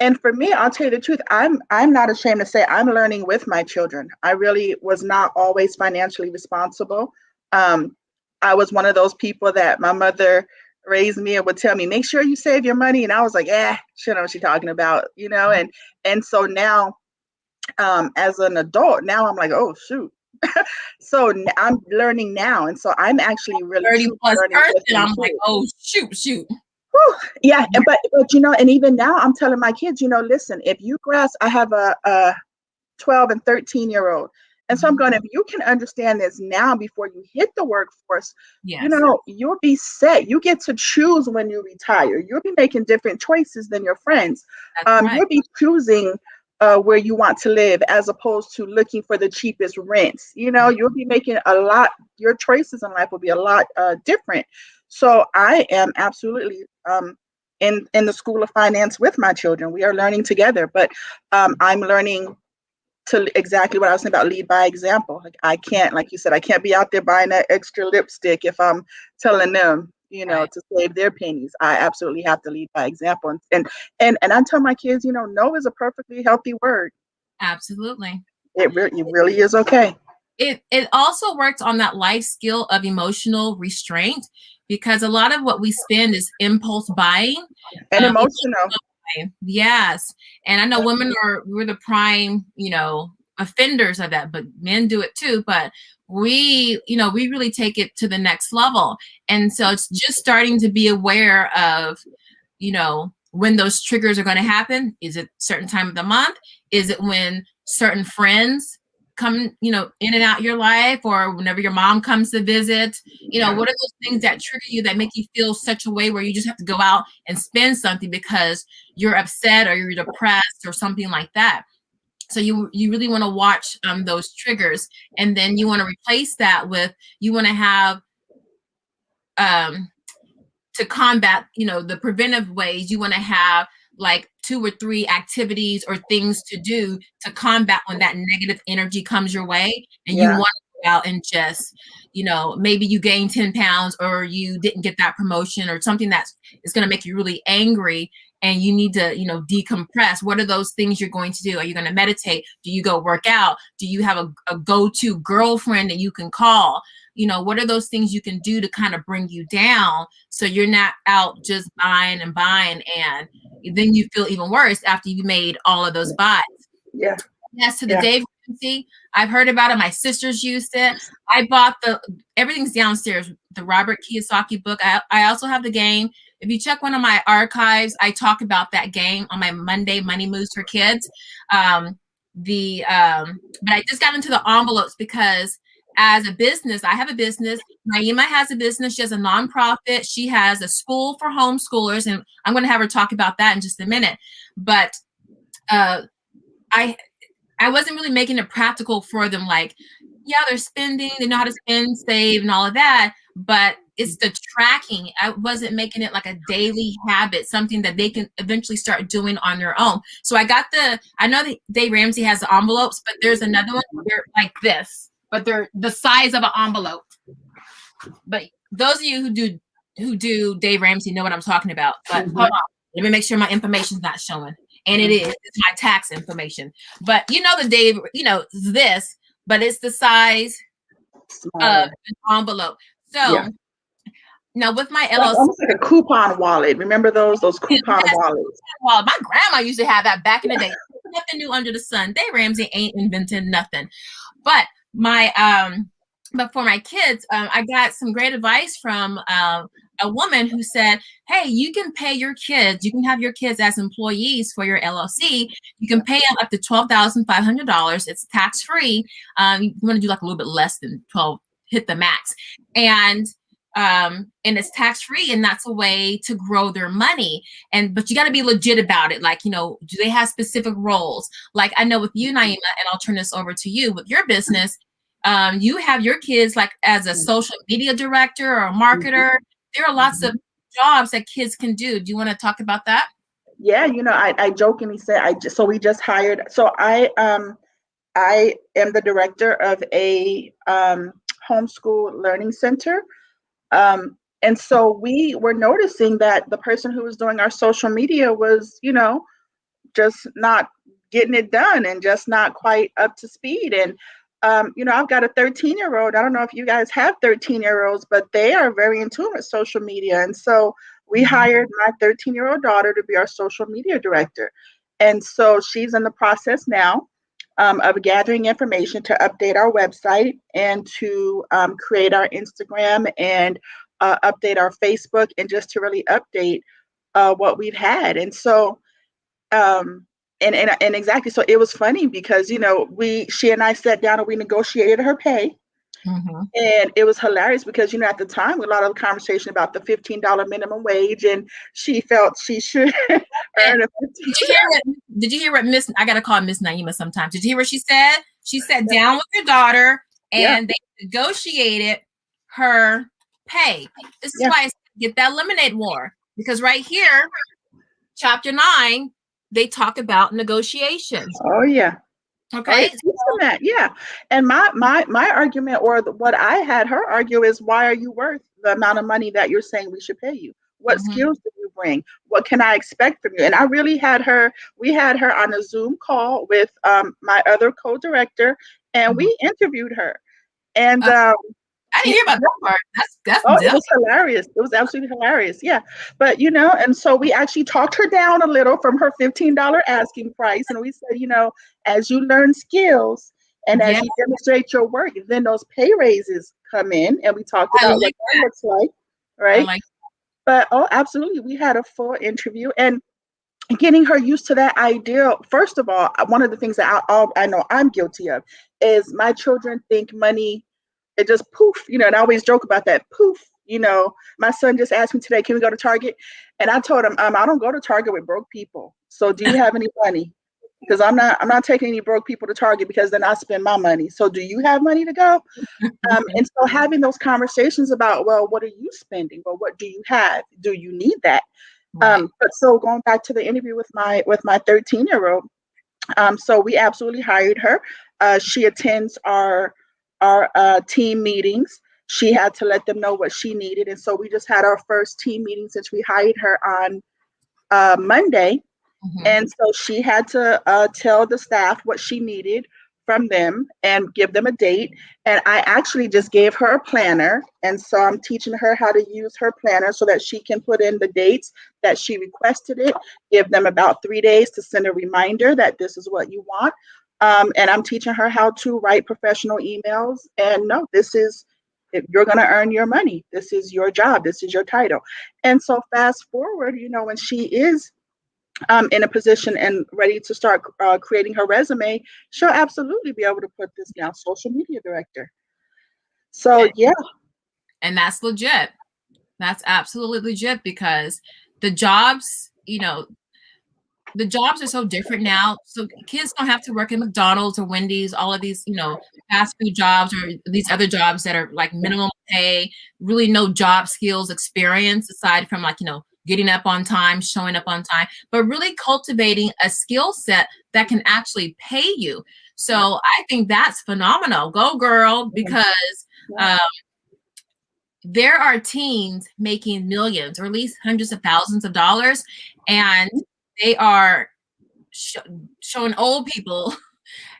And for me, I'll tell you the truth, I'm not ashamed to say I'm learning with my children. I really was not always financially responsible. I was one of those people that my mother raised me and would tell me, make sure you save your money. And I was like, she know what she's talking about, and so now, as an adult, now I'm like, oh shoot. So I'm learning now. And so I'm actually really 30 plus learning with them I'm too. like, oh shoot. Whew. Yeah, but and even now I'm telling my kids, listen, if you grasp, I have a 12 and 13-year-old. And so I'm going, if you can understand this now before you hit the workforce, you'll be set. You get to choose when you retire. You'll be making different choices than your friends. Right. You'll be choosing where you want to live as opposed to looking for the cheapest rents. You'll be making your choices in life will be a lot different. So I am absolutely in the School of Finance with my children. We are learning together, but I'm learning to exactly what I was saying about lead by example. Like I can't, like you said, I can't be out there buying that extra lipstick if I'm telling them, to save their pennies. I absolutely have to lead by example. And I tell my kids, no is a perfectly healthy word. Absolutely. It really is okay. It also works on that life skill of emotional restraint, because a lot of what we spend is impulse buying and emotional. Yes. And I know we're the prime, offenders of that, but men do it too. But we really take it to the next level. And so it's just starting to be aware of, when those triggers are going to happen. Is it certain time of the month? Is it when certain friends come, in and out your life, or whenever your mom comes to visit? What are those things that trigger you, that make you feel such a way where you just have to go out and spend something because you're upset or you're depressed or something like that? So you really want to watch those triggers, and then you want to replace that with, you want to have to combat, the preventive ways. You want to have like 2 or 3 activities or things to do to combat when that negative energy comes your way, and you want to go out and just, maybe you gain 10 pounds, or you didn't get that promotion, or something that is going to make you really angry, and you need to, decompress. What are those things you're going to do? Are you going to meditate? Do you go work out? Do you have a go-to girlfriend that you can call? What are those things you can do to kind of bring you down, so you're not out just buying, and then you feel even worse after you made all of those buys. Yeah. As to the Dave Ramsey, I've heard about it. My sisters used it. I bought everything's downstairs, the Robert Kiyosaki book. I also have the game. If you check one of my archives, I talk about that game on my Monday Money Moves for Kids. But I just got into the envelopes because, as a business, I have a business. Naima has a business. She has a nonprofit. She has a school for homeschoolers, and I'm going to have her talk about that in just a minute. But I wasn't really making it practical for them. Like, they're spending, they know how to spend, save, and all of that. But it's the tracking. I wasn't making it like a daily habit, something that they can eventually start doing on their own. So I know that Dave Ramsey has the envelopes, but there's another one where they're like this, but they're the size of an envelope. But those of you who do Dave Ramsey know what I'm talking about. But hold on, let me make sure my information's not showing. And it's my tax information. But the Dave, this, but it's the size of an envelope. So now with my LLC, almost like a coupon wallet. Remember those coupon wallets? Well, my grandma used to have that back in the day. Nothing new under the sun. Dave Ramsey ain't invented nothing. But but for my kids, I got some great advice from a woman who said, hey, you can pay your kids, you can have your kids as employees for your LLC. You can pay them up to $12,500. It's tax-free. You want to do like a little bit less than 12, hit the max. And it's tax-free, and that's a way to grow their money. But you got to be legit about it. Like, do they have specific roles? Like I know with you, Naima, and I'll turn this over to you with your business. You have your kids like as a social media director or a marketer. There are lots of jobs that kids can do. Do you want to talk about that? Yeah, I jokingly said we just hired. So I am the director of a homeschool learning center. And so we were noticing that the person who was doing our social media was, just not getting it done and just not quite up to speed. And, I've got a 13-year-old. I don't know if you guys have 13-year-olds, but they are very in tune with social media. And so we hired my 13-year-old daughter to be our social media director. And so she's in the process now of gathering information to update our website and to create our Instagram and update our Facebook, and just to really update what we've had. And so, and exactly. So it was funny because, she and I sat down and we negotiated her pay. And it was hilarious because, at the time, a lot of conversation about the $15 minimum wage, and she felt she should earn a Did you hear what Miss, I got to call Miss Naima sometimes. Did you hear what she said? She sat down with her daughter and they negotiated her pay. This is why I get that lemonade war, because right here, chapter 9, they talk about negotiations. Oh, yeah. Okay. Yeah. And my argument, or what I had her argue, is, why are you worth the amount of money that you're saying we should pay you? What skills do you bring? What can I expect from you? And I really we had her on a Zoom call with my other co-director, and we interviewed her. And I didn't hear about that part. That's it was hilarious. It was absolutely hilarious. Yeah. But, and so we actually talked her down a little from her $15 asking price. And we said, as you learn skills and as you demonstrate your work, then those pay raises come in. And we talked about what that looks like. Right. But, absolutely. We had a full interview, and getting her used to that idea. First of all, one of the things that I know I'm guilty of is my children think money, it just poof, and I always joke about that poof. My son just asked me today, can we go to Target? And I told him, I don't go to Target with broke people. So do you have any money? Because I'm not taking any broke people to Target, because then I spend my money. So do you have money to go? And so having those conversations about, well, what are you spending? Well, what do you have? Do you need that? Right. But so going back to the interview with my 13-year-old, so we absolutely hired her. She attends our team meetings. She had to let them know what she needed. And so we just had our first team meeting since we hired her on Monday. And so she had to tell the staff what she needed from them and give them a date. And I actually just gave her a planner. And so I'm teaching her how to use her planner so that she can put in the dates that she requested it, give them about 3 days to send a reminder that this is what you want. And I'm teaching her how to write professional emails. And no, this is, if you're going to earn your money, this is your job, this is your title. And so fast forward, when she is in a position and ready to start creating her resume, she'll absolutely be able to put this down, social media director. So, yeah. And that's legit. That's absolutely legit, because the jobs, the jobs are so different now. So kids don't have to work at McDonald's or Wendy's, all of these, fast food jobs, or these other jobs that are like minimum pay, really no job skills experience aside from getting up on time, showing up on time, but really cultivating a skill set that can actually pay you. So I think that's phenomenal. Go girl, because there are teens making millions, or at least hundreds of thousands of dollars, and they are showing old people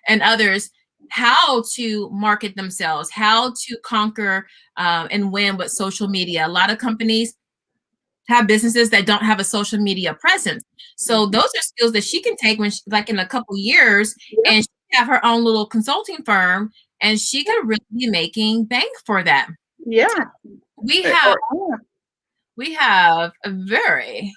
and others how to market themselves, how to conquer and win with social media. A lot of companies have businesses that don't have a social media presence. So those are skills that she can take when in a couple years, and she have her own little consulting firm, and she could really be making bank for that. Yeah. We we have a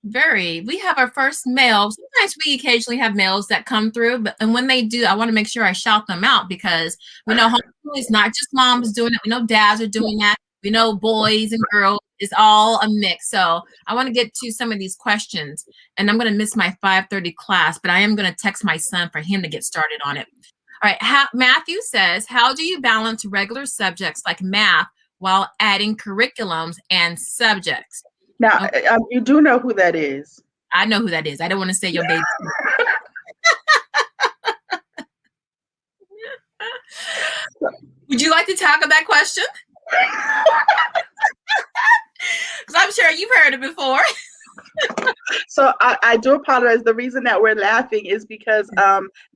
we have our first male. Sometimes we occasionally have males that come through, and when they do, I want to make sure I shout them out because we know homeschool is not just moms doing it. We know dads are doing that. We know boys and girls. It's all a mix. So I want to get to some of these questions, and I'm going to miss my 5:30 class, but I am going to text my son for him to get started on it. All right. Matthew says, how do you balance regular subjects like math while adding curriculums and subjects? Now, you do know who that is. I know who that is. I don't want to say your baby. Would you like to tackle that question? Because I'm sure you've heard it before. So I do apologize. The reason that we're laughing is because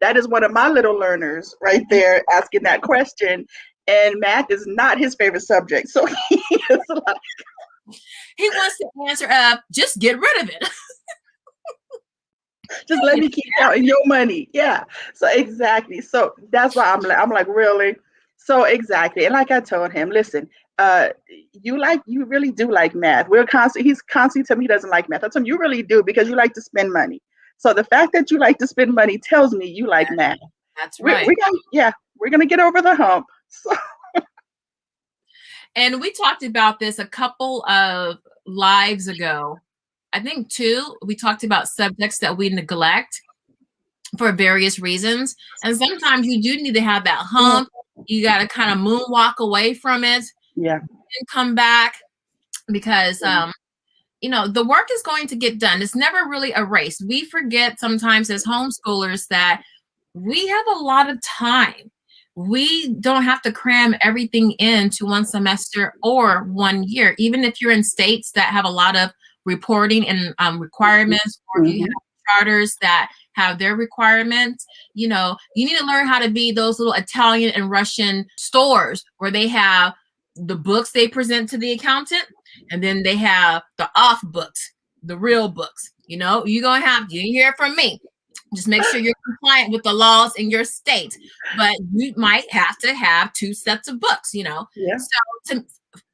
that is one of my little learners right there asking that question. And math is not his favorite subject. So he is like, he wants to answer, just get rid of it. Just let me keep counting your money. Yeah. So exactly. So that's why I'm like, really? So exactly. And like I told him, listen, you really do like math. He's constantly telling me he doesn't like math. I told him you really do because you like to spend money. So the fact that you like to spend money tells me you like math. That's right. We're gonna get over the hump. So. And we talked about this a couple of lives ago. I think 2, we talked about subjects that we neglect for various reasons. And sometimes you do need to have that hump. You got to kind of moonwalk away from it. Yeah. And come back because, the work is going to get done. It's never really a race. We forget sometimes as homeschoolers that we have a lot of time. We don't have to cram everything into one semester or 1 year, even if you're in states that have a lot of reporting and requirements, or if you have charters that have their requirements. You need to learn how to be those little Italian and Russian stores where they have the books they present to the accountant, and then they have the off books, the real books. You hear from me. Just make sure you're compliant with the laws in your state, but you might have to have 2 sets of books, Yeah. So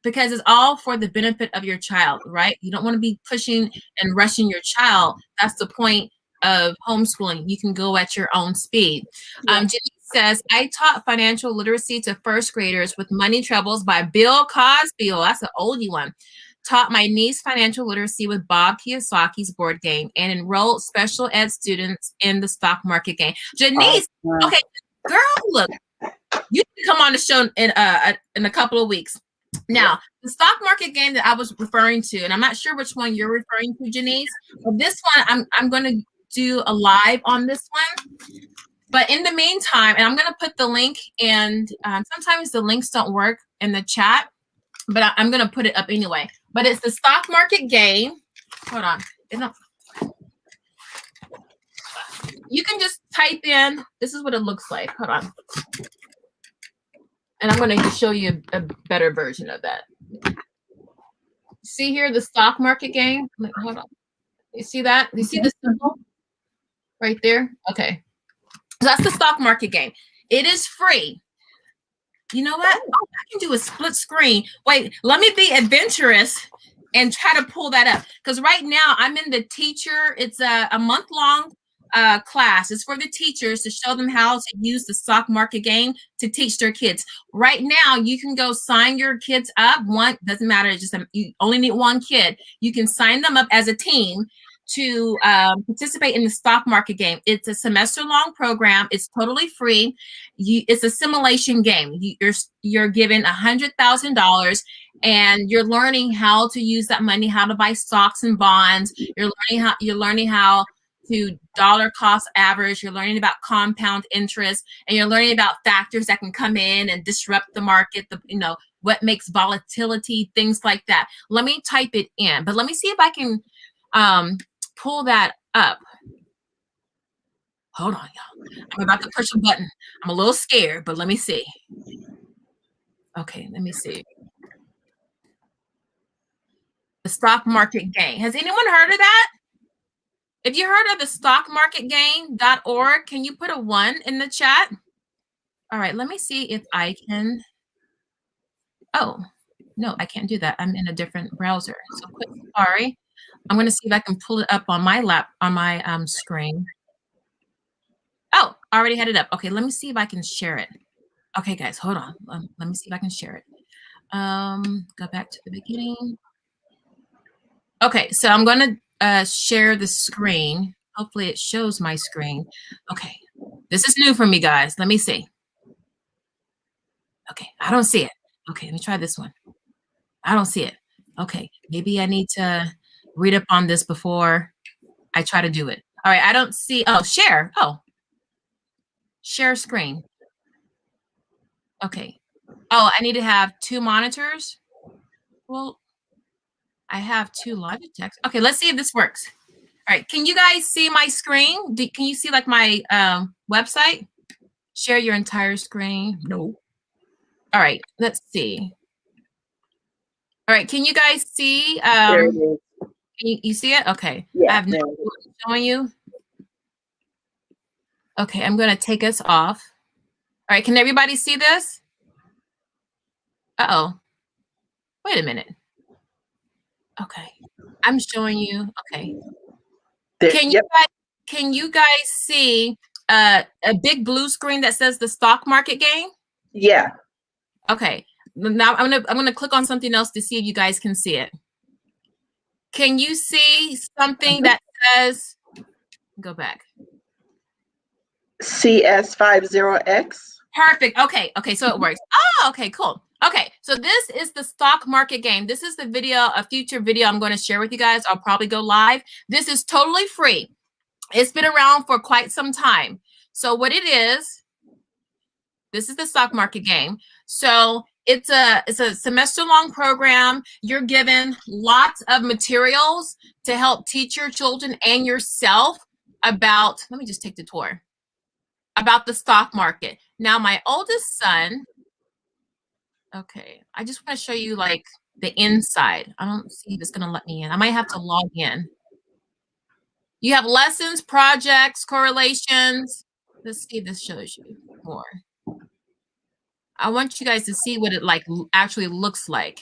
because it's all for the benefit of your child, right? You don't want to be pushing and rushing your child. That's the point of homeschooling. You can go at your own speed. Yeah. Jenny says, I taught financial literacy to first graders with Money Troubles by Bill Cosby. Oh, that's an oldie one. Taught my niece financial literacy with Bob Kiyosaki's board game and enrolled special ed students in the stock market game. Janice, okay, girl, look, you can come on the show in a couple of weeks. Now, the stock market game that I was referring to, and I'm not sure which one you're referring to, Janice, but this one, I'm going to do a live on this one. But in the meantime, and I'm going to put the link in, sometimes the links don't work in the chat, but I'm going to put it up anyway. But it's the stock market game. Hold on. You can just type in, this is what it looks like. Hold on. And I'm going to show you a better version of that. See here, the stock market game? Hold on. You see that? You see the symbol right there? Okay. So that's the stock market game. It is free. You know what? Oh, I can do a split screen. Wait, let me be adventurous and try to pull that up. Because right now I'm in the teacher. It's a month-long class. It's for the teachers to show them how to use the stock market game to teach their kids. Right now, you can go sign your kids up. One doesn't matter. You only need 1 kid. You can sign them up as a team to participate in the stock market game. It's a semester-long program. It's totally free. It's a simulation game. You're given $100,000, and you're learning how to use that money, how to buy stocks and bonds. You're learning how to dollar cost average. You're learning about compound interest, and you're learning about factors that can come in and disrupt the market. What makes volatility, things like that. Let me type it in, but let me see if I can pull that up. Hold on, y'all. I'm about to push a button. I'm a little scared, but let me see. Okay, let me see. The stock market game. Has anyone heard of that? If you heard of the stockmarketgame.org, can you put a 1 in the chat? All right, let me see if I can. Oh, No, I can't do that. I'm in a different browser. So quit Safari. I'm going to see if I can pull it up on my screen. Oh, I already had it up. Okay, let me see if I can share it. Okay, guys, hold on. Let me see if I can share it. Go back to the beginning. Okay, so I'm going to share the screen. Hopefully it shows my screen. Okay, this is new for me, guys. Let me see. Okay, I don't see it. Okay, let me try this one. I don't see it. Okay, maybe I need to read up on this before I try to do it. All right, I don't see. Oh, share. Oh, share screen. Okay. Oh, I need to have 2 monitors. Well, I have 2 Logitechs. Okay, let's see if this works. All right, can you guys see my screen? Can you see like my website? Share your entire screen. No. All right, let's see. All right, can you guys see? There it is. You see it? Okay. Yeah, I have no clue what I'm showing you. Okay, I'm going to take us off. All right, can everybody see this? Uh-oh. Wait a minute. Okay. I'm showing you. Okay. There, Can you guys see a big blue screen that says the stock market game? Yeah. Okay. Now I'm gonna click on something else to see if you guys can see it. Can you see something that says, go back. CS50X. Perfect. Okay. Okay. So it works. Oh, okay, cool. Okay. So this is the stock market game. This is the video, a future video I'm going to share with you guys. I'll probably go live. This is totally free. It's been around for quite some time. So what it is, this is the stock market game. So it's a semester-long program. You're given lots of materials to help teach your children and yourself about, let me just take the tour, about the stock market. Now, my oldest son, okay, I just want to show you like the inside. I don't see if it's going to let me in. I might have to log in. You have lessons, projects, correlations. Let's see if this shows you more. I want you guys to see what it like actually looks like.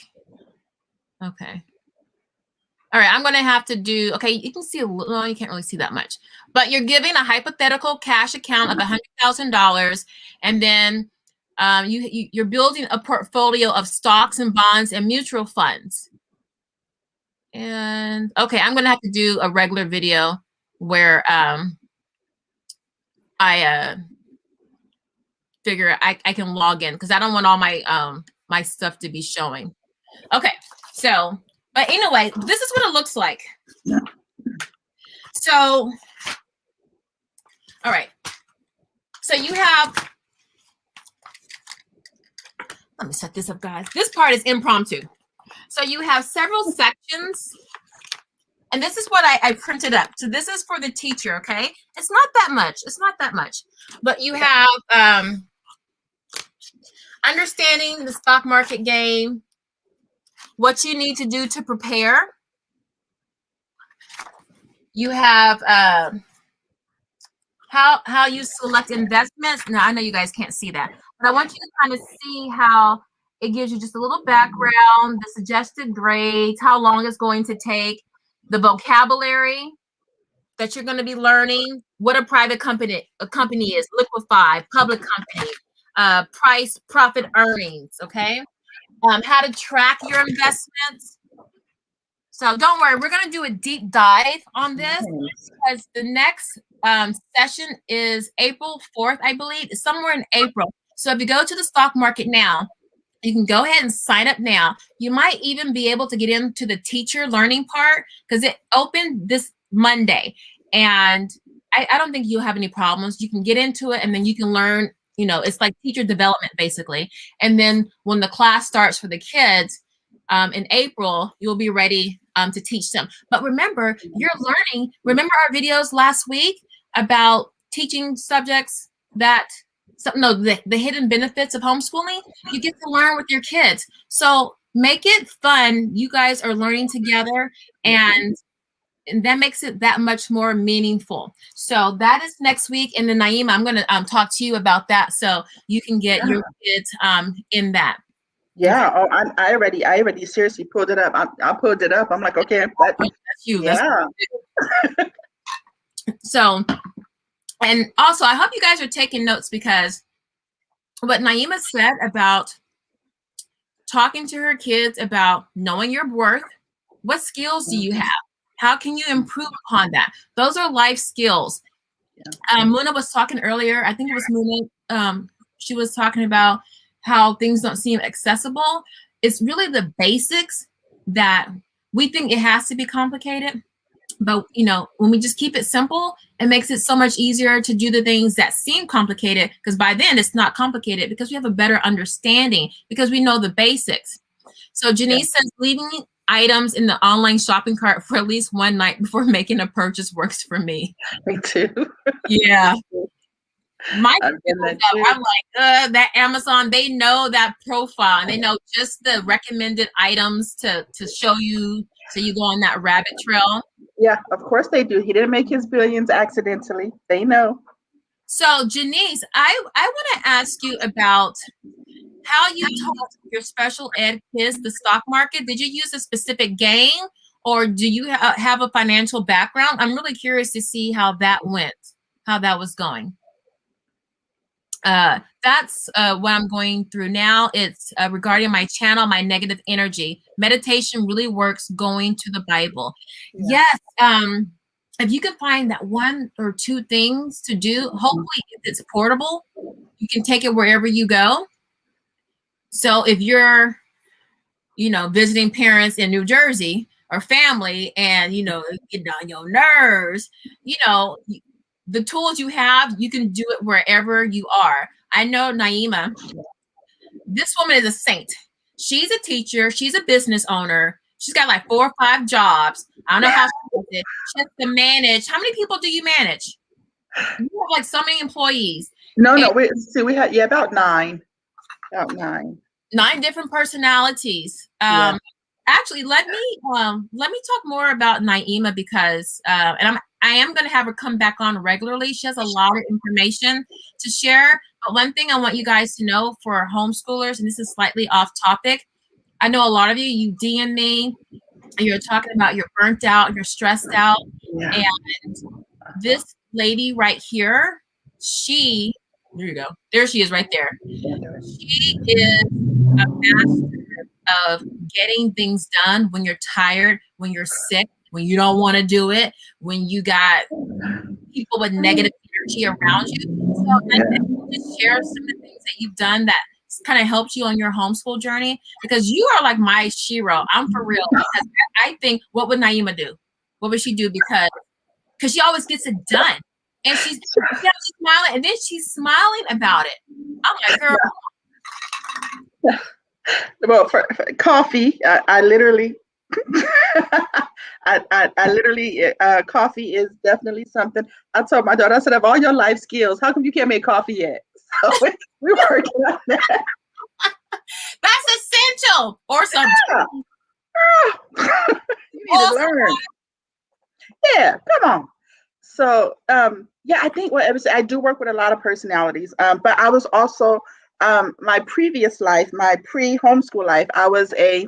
Okay. All right, I'm going to have to do, okay, you can see, no, you can't really see that much, but you're giving a hypothetical cash account of $100,000, and then you're building a portfolio of stocks and bonds and mutual funds. And okay, I'm going to have to do a regular video where I figure I can log in because I don't want all my my stuff to be showing. Okay, so but anyway, this is what it looks like. Yeah. So, all right. So you have, let me set this up, guys. This part is impromptu. So you have several sections. And this is what I printed up. So this is for the teacher, okay? It's not that much. It's not that much. But you have understanding the stock market game, what you need to do to prepare. You have how you select investments. Now, I know you guys can't see that, but I want you to kind of see how it gives you just a little background, the suggested grades, how long it's going to take, the vocabulary that you're going to be learning, what a private company is, liquefied, public company, price, profit, earnings, okay? How to track your investments. So don't worry, we're going to do a deep dive on this because the next session is April 4th, I believe. It's somewhere in April. So if you go to the stock market now, you can go ahead and sign up now. You might even be able to get into the teacher learning part because it opened this Monday. And I don't think you'll have any problems. You can get into it and then you can learn, you know, it's like teacher development basically. And then when the class starts for the kids in April, you'll be ready to teach them. But remember, you're learning. Remember our videos last week about teaching subjects that, the hidden benefits of homeschooling? You get to learn with your kids. So make it fun. You guys are learning together, and that makes it that much more meaningful. So that is next week. And then Naima, I'm going to talk to you about that so you can get your kids in that. Yeah. Oh, I already seriously pulled it up. I pulled it up. I'm like, okay, but That's you. yeah. So, and also, I hope you guys are taking notes, because what Naima said about talking to her kids about knowing your worth, what skills do you have? How can you improve upon that? Those are life skills. Yeah. Muna was talking earlier. I think it was Muna. She was talking about how things don't seem accessible. It's really the basics that we think it has to be complicated. But, you know, when we just keep it simple, it makes it so much easier to do the things that seem complicated, because by then it's not complicated, because we have a better understanding, because we know the basics. So Janice says leaving items in the online shopping cart for at least one night before making a purchase works for me. Me too. Yeah. My I'm like, that Amazon, they know that profile, and they know just the recommended items to show you, so you go on that rabbit trail. Yeah, of course they do. He didn't make his billions accidentally. They know. So Janice, I want to ask you about how you taught your special ed kids the stock market. Did you use a specific game, or do you have a financial background? I'm really curious to see how that went, how that was going. That's what I'm going through now. It's regarding my channel, my negative energy. Meditation really works going to the Bible. Yeah. Yes. If you can find that one or two things to do, hopefully if it's portable, you can take it wherever you go. So if you're, you know, visiting parents in New Jersey or family, and, you know, get on your nerves, you know, the tools you have, you can do it wherever you are. I know Naima, this woman is a saint. She's a teacher. She's a business owner. She's got like 4 or 5 jobs. I don't know how she does it. She has to manage. How many people do you manage? You have like so many employees. No, we had about 9. About 9. 9 different personalities. Actually, let me talk more about Naima, because and I am going to have her come back on regularly. She has a lot of information to share. But one thing I want you guys to know for homeschoolers, and this is slightly off topic, I know a lot of you DM me, and you're talking about you're burnt out, you're stressed out, and this lady right here, there you go. There she is right there. She is a master of getting things done when you're tired, when you're sick, when you don't want to do it, when you got people with negative energy around you. So just share some of the things that you've done that kind of helped you on your homeschool journey, because you are like my shiro. I'm for real. Because I think, what would Naima do? What would she do? Because she always gets it done. And she's smiling, and then she's smiling about it. I'm like, girl. Well, for coffee, I literally, I literally, coffee is definitely something. I told my daughter, I said, of all your life skills, how come you can't make coffee yet? So we're working on that. That's essential, or something. Yeah. You need to learn. Yeah, come on. So, I think I do work with a lot of personalities, but I was also, my previous life, my pre-homeschool life, I was a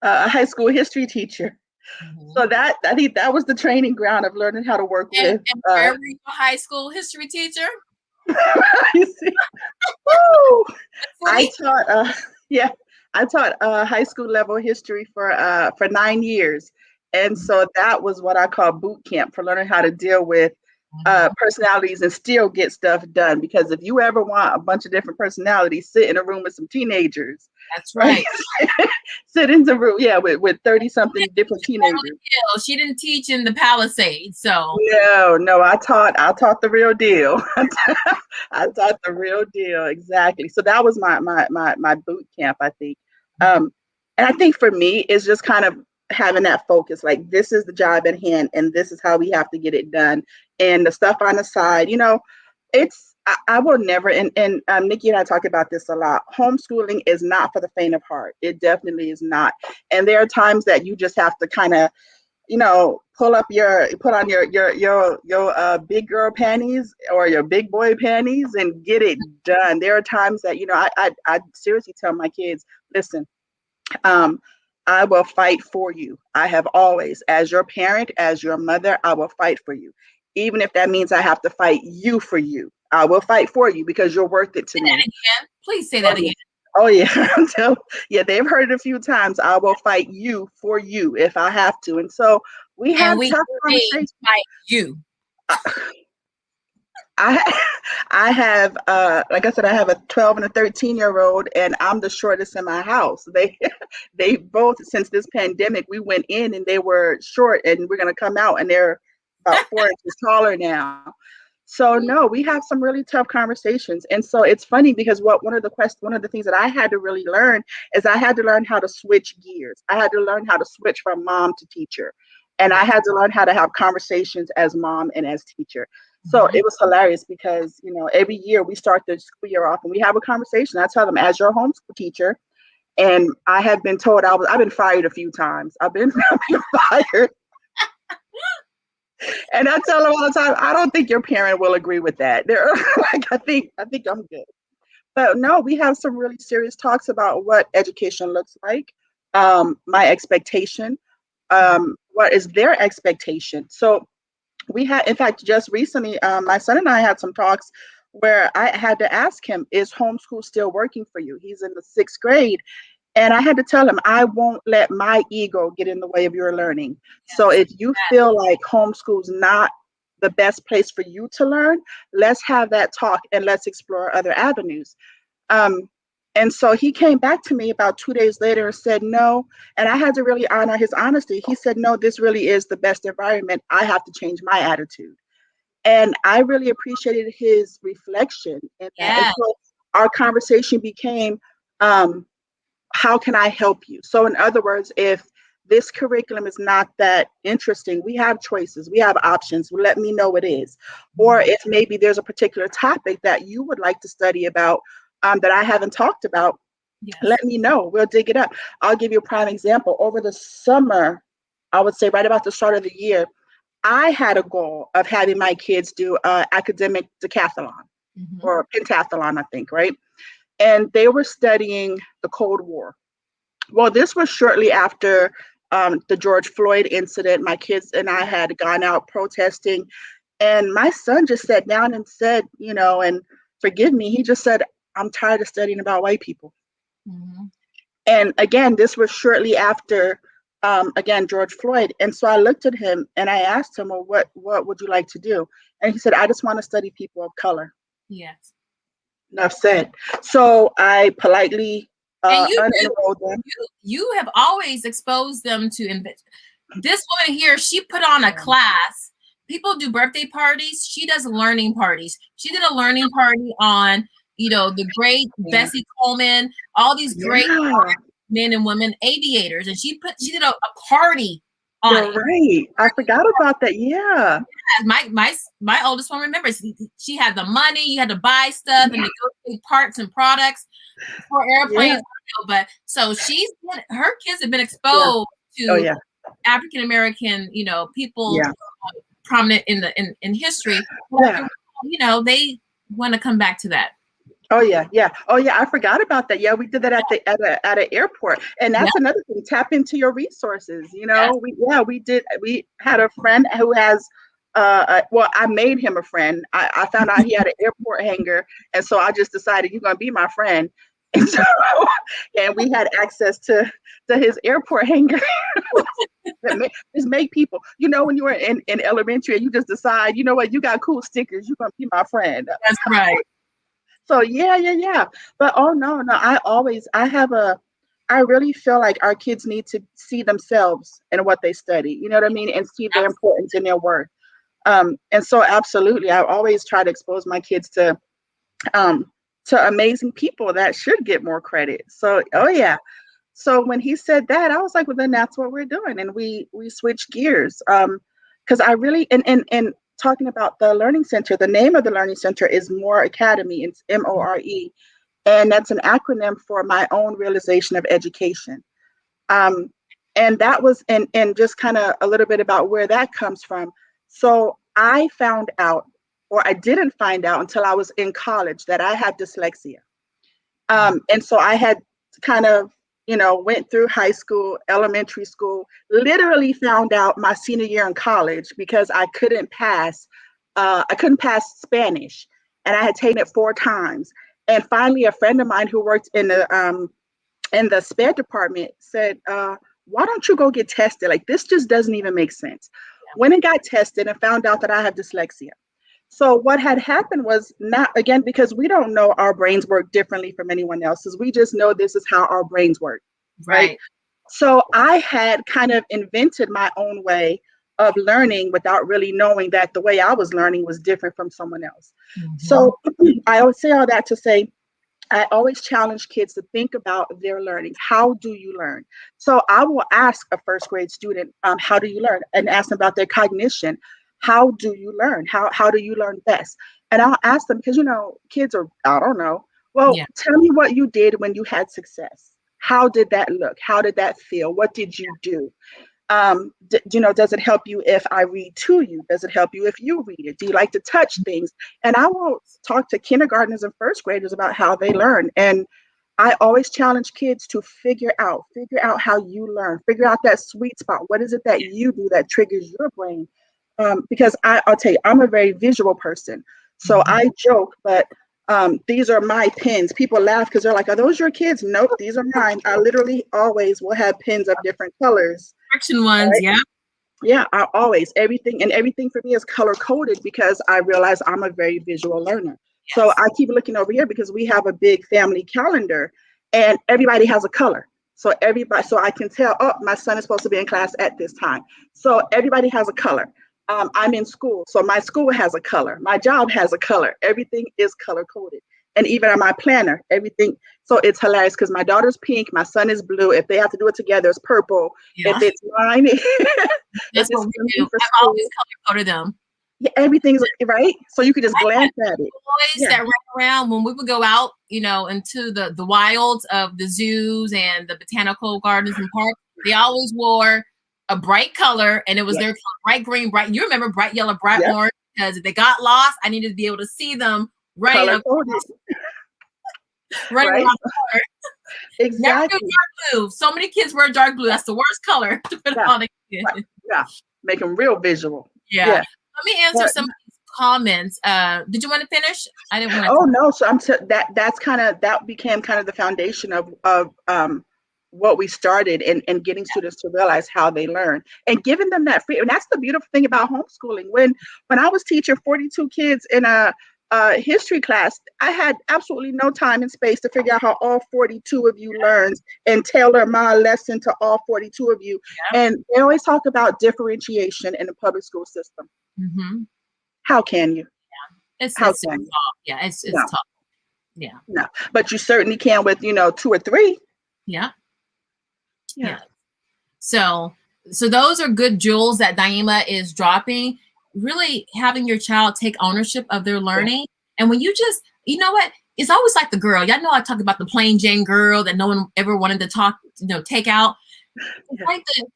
high school history teacher. Mm-hmm. So I think that was the training ground of learning how to work with. And where were you a high school history teacher? You see? I taught high school level history for 9 years. And so that was what I call boot camp for learning how to deal with personalities and still get stuff done. Because if you ever want a bunch of different personalities, sit in a room with some teenagers. That's right. Sit in the room, with 30-something different teenagers. She didn't teach in the Palisades, so no, I taught the real deal. I taught the real deal, exactly. So that was my boot camp, I think. And I think for me, it's just kind of having that focus, like this is the job at hand and this is how we have to get it done. And the stuff on the side, I will never, and Niki and I talk about this a lot. Homeschooling is not for the faint of heart. It definitely is not. And there are times that you just have to kind of, put on your big girl panties or your big boy panties and get it done. There are times that, I seriously tell my kids, listen, I will fight for you. I have always, as your parent, as your mother, I will fight for you. Even if that means I have to fight you for you. I will fight for you because you're worth it to me. Say that again. Please say that again. Oh yeah. Yeah, they've heard it a few times. I will fight you for you if I have to. And so we have tough conversations. Fight you. I have, like I said, I have a 12 and a 13-year-old, and I'm the shortest in my house. They both, since this pandemic, we went in and they were short, and we're going to come out and they're about 4 inches taller now. So no, we have some really tough conversations. And so it's funny because one of the things that I had to really learn is I had to learn how to switch gears. I had to learn how to switch from mom to teacher. And I had to learn how to have conversations as mom and as teacher. So it was hilarious because, every year we start the school year off and we have a conversation. I tell them, as your homeschool teacher, and I have been told I've been fired a few times. I've been fired. And I tell them all the time, I don't think your parent will agree with that. They're like, I think I'm good. But no, we have some really serious talks about what education looks like, my expectation, what is their expectation. So we had, in fact, just recently, my son and I had some talks where I had to ask him, is homeschool still working for you? He's in the 6th grade. And I had to tell him, I won't let my ego get in the way of your learning. Yes. So if you feel like homeschool's not the best place for you to learn, let's have that talk and let's explore other avenues. And so he came back to me about 2 days later and said, no. And I had to really honor his honesty. He said, no, this really is the best environment. I have to change my attitude. And I really appreciated his reflection. And so our conversation became, how can I help you? So in other words, if this curriculum is not that interesting, we have choices, we have options. Let me know it is. Or if maybe there's a particular topic that you would like to study about that I haven't talked about, let me know. We'll dig it up. I'll give you a prime example. Over the summer, I would say right about the start of the year, I had a goal of having my kids do academic decathlon or pentathlon, I think, right? And they were studying the Cold War. Well, this was shortly after the George Floyd incident. My kids and I had gone out protesting, and my son just sat down and said, and forgive me, he just said, I'm tired of studying about white people. And again, this was shortly after, George Floyd. And so I looked at him and I asked him, well, what would you like to do? And he said, I just want to study people of color. Yes. Enough said. So I politely unenrolled them. You have always exposed them to this woman here. She put on a class. People do birthday parties. She does learning parties. She did a learning party on, the great Bessie Coleman, all these great men and women aviators, and she did a party. You're right. I forgot about that. Yeah. My oldest one remembers. She had the money. You had to buy stuff and negotiate parts and products for airplanes. But so her kids have been exposed to African American, people prominent in history. They want to come back to that. Oh yeah. Oh yeah, I forgot about that. Yeah, we did that at an airport, and that's another thing. Tap into your resources. We had a friend who has. I made him a friend. I found out he had an airport hanger, and so I just decided you're gonna be my friend, and so we had access to his airport hanger. Just make people. When you were in elementary, and you just decide, you got cool stickers. You're gonna be my friend. That's right. So yeah. But I really feel like our kids need to see themselves in what they study, you know what I mean? And see their importance in their work. And so absolutely, I always try to expose my kids to amazing people that should get more credit. So, So when he said that, I was like, well, then that's what we're doing. And we switched gears. Because I really, and talking about the Learning Center, the name of the Learning Center is More Academy. It's MORE. And that's an acronym for My Own Realization of Education. And that was, and just kind of a little bit about where that comes from. So I found out, or I didn't find out until I was in college, that I had dyslexia. And so I had kind of, went through high school, elementary school, literally found out my senior year in college because I couldn't pass Spanish, and I had taken it 4 times. And finally, a friend of mine who worked in the SPED department said, why don't you go get tested? Like, this just doesn't even make sense. Went and got tested and found out that I have dyslexia. So what had happened was, not, again, because we don't know our brains work differently from anyone else's. We just know this is how our brains work. Right. So I had kind of invented my own way of learning without really knowing that the way I was learning was different from someone else. So I always say all that to say, I always challenge kids to think about their learning. How do you learn? So I will ask a first grade student, how do you learn? And ask them about their cognition. How do you learn? How do you learn best? And I'll ask them, because, kids are, I don't know. Well, tell me what you did when you had success. How did that look? How did that feel? What did you do? Does it help you if I read to you? Does it help you if you read it? Do you like to touch things? And I will talk to kindergartners and first graders about how they learn. And I always challenge kids to figure out how you learn, figure out that sweet spot. What is it that you do that triggers your brain? Because I'll tell you, I'm a very visual person. So I joke, but these are my pins. People laugh because they're like, are those your kids? Nope, these are mine. I literally always will have pins of different colors. Correction ones, right? Yeah, I always, everything for me is color coded because I realize I'm a very visual learner. Yes. So I keep looking over here because we have a big family calendar and everybody has a color. So I can tell, oh, my son is supposed to be in class at this time. So everybody has a color. I'm in school, so my school has a color. My job has a color. Everything is color coded. And even on my planner, everything. So it's hilarious because my daughter's pink, my son is blue. If they have to do it together, it's purple. If it's mine, that's what we do. I've always color coded them. Yeah, everything's right. So you could just glance at it. Boys that ran around when we would go out, into the wilds of the zoos and the botanical gardens and parks. They always wore a bright color, and it was their color, bright green, bright. You remember bright yellow, bright orange, because if they got lost, I needed to be able to see them right up. Right. Exactly. Dark blue. So many kids wear dark blue. That's the worst color to put on a kid. Yeah, make them real visual. Yeah. Let me answer some of these comments. Did you want to finish? I didn't want to. Oh no. So that became kind of the foundation of what we started and getting students to realize how they learn and giving them that free. And that's the beautiful thing about homeschooling. When I was teaching 42 kids in a history class, I had absolutely no time and space to figure out how all 42 of you learns and tailor my lesson to all 42 of you. And they always talk about differentiation in the public school system. How can you? It's tough. It's tough. No, but you certainly can with 2 or 3. Yeah. So those are good jewels that Naima is dropping. Really having your child take ownership of their learning. And when you just, what? It's always like the girl. Y'all know I talk about the plain Jane girl that no one ever wanted to take out. It's like the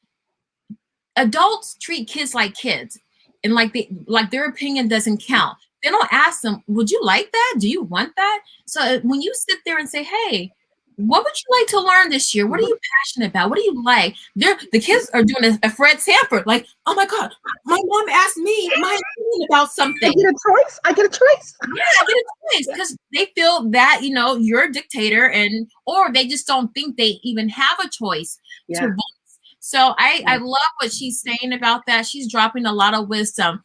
adults treat kids like kids, and like their opinion doesn't count. They don't ask them, would you like that? Do you want that? So when you sit there and say, hey, what would you like to learn this year? What are you passionate about? What do you like? The kids are doing a Fred Sanford, like, oh my God, my mom asked me my opinion about something. I get a choice. Yeah, I get a choice because they feel that, you're a dictator, or they just don't think they even have a choice to vote. So I love what she's saying about that. She's dropping a lot of wisdom.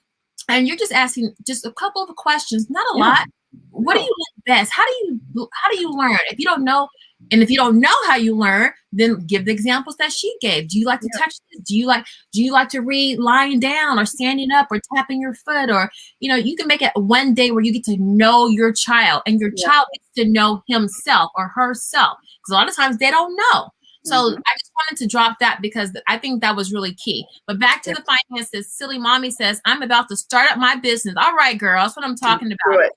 And you're just asking just a couple of questions, not a lot. What do you like best? How do you learn? If you don't know, and if you don't know how you learn, then give the examples that she gave. Do you like to touch this? Do you like to read lying down or standing up or tapping your foot? Or, you can make it one day where you get to know your child, and your child gets to know himself or herself. Because a lot of times they don't know. So I just wanted to drop that because I think that was really key. But back to the finances, Silly Mommy says, I'm about to start up my business. All right, girl, that's what I'm talking about.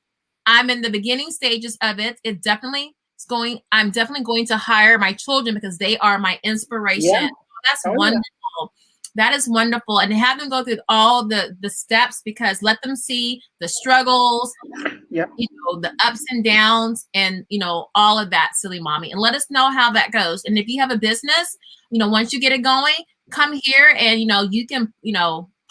I'm in the beginning stages of it. I'm definitely going to hire my children because they are my inspiration. that's Oh, wonderful. That is wonderful. And have them go through all the steps, because let them see the struggles, yep. The ups and downs, and, all of that, silly mommy. And let us know how that goes. And if you have a business, once you get it going, come here and, you can,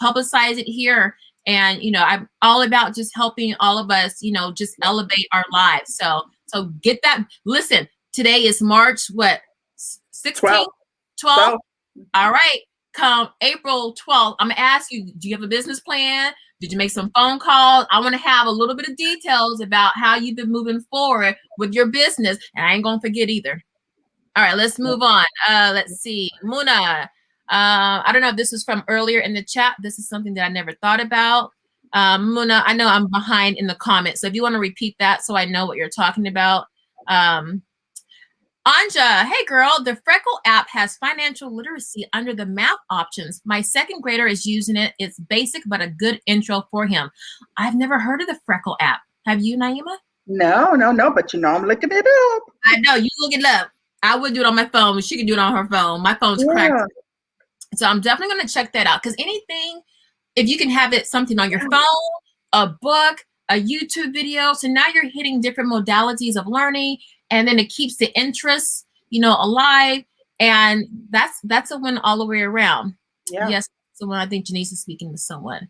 publicize it here. And, I'm all about just helping all of us, just elevate our lives. So get that. Listen, today is March, what, 16th? 12th? All right. Come April 12th, I'm going to ask you, do you have a business plan? Did you make some phone calls? I want to have a little bit of details about how you've been moving forward with your business. And I ain't going to forget either. All right, let's move on. Let's see. Muna. I don't know if this is from earlier in the chat. This is something that I never thought about. Muna, I know I'm behind in the comments. So if you want to repeat that so I know what you're talking about. Anja, hey girl, the Freckle app has financial literacy under the math options. My second grader is using it. It's basic, but a good intro for him. I've never heard of the Freckle app. Have you, Naima? No, but I'm looking it up. I know, you look it up. I would do it on my phone. She could do it on her phone. My phone's cracked. So I'm definitely going to check that out, because anything, if you can have it, something on your phone, a book, a YouTube video. So now you're hitting different modalities of learning, and then it keeps the interest, alive. And that's a win all the way around. Yeah. Yes. So when I think Janice is speaking to someone.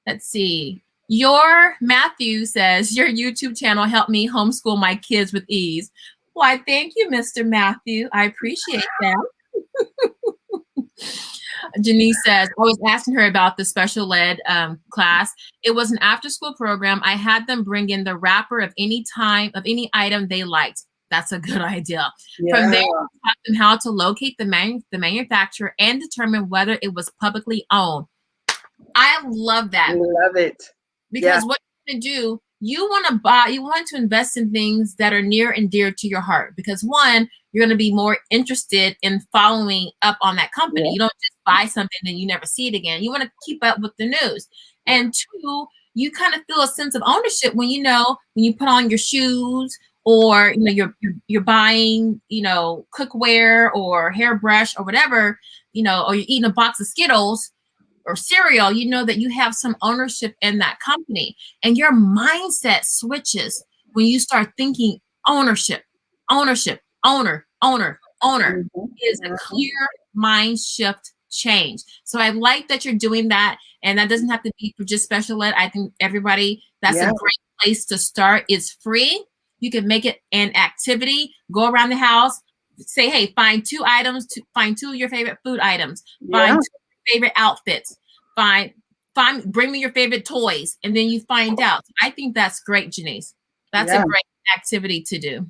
Let's see. Matthew says, your YouTube channel helped me homeschool my kids with ease. Why, thank you, Mr. Matthew. I appreciate that. Janice says, I was asking her about the special ed class. It was an after-school program. I had them bring in the wrapper of any item they liked. That's a good idea. Yeah. From there, I taught them how to locate the manufacturer and determine whether it was publicly owned. I love that. Love it. Because what you're going to do, you want to invest in things that are near and dear to your heart. Because one, you're going to be more interested in following up on that company. Yeah. You don't just buy something and you never see it again. You want to keep up with the news. And two, you kind of feel a sense of ownership when you put on your shoes, or you're buying cookware or hairbrush or whatever, or you're eating a box of Skittles or cereal, that you have some ownership in that company. And your mindset switches when you start thinking ownership, owner. Mm-hmm. Is a clear mind shift change. So I like that you're doing that. And that doesn't have to be for just special ed. I think everybody, that's a great place to start. It's free. You can make it an activity. Go around the house, say, hey, find two of your favorite food items. Find 2 of your favorite outfits. Bring me your favorite toys. And then you find out. I think that's great, Janice. That's a great activity to do.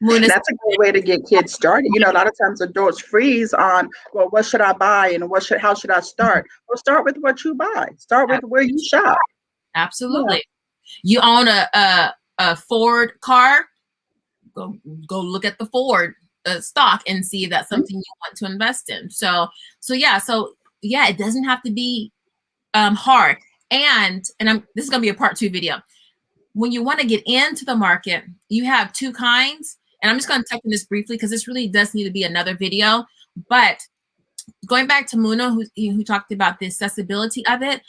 That's a great way to get kids started. A lot of times adults freeze on, well, what should I buy and how should I start? Well, start with what you buy. Start with where you shop. Absolutely. You own a Ford car, go look at the Ford stock and see if that's something you want to invest in. So it doesn't have to be hard. And this is going to be a part 2 video. When you want to get into the market, you have 2 kinds. And I'm just going to touch on this briefly because this really does need to be another video. But going back to Muna, who talked about the accessibility of it,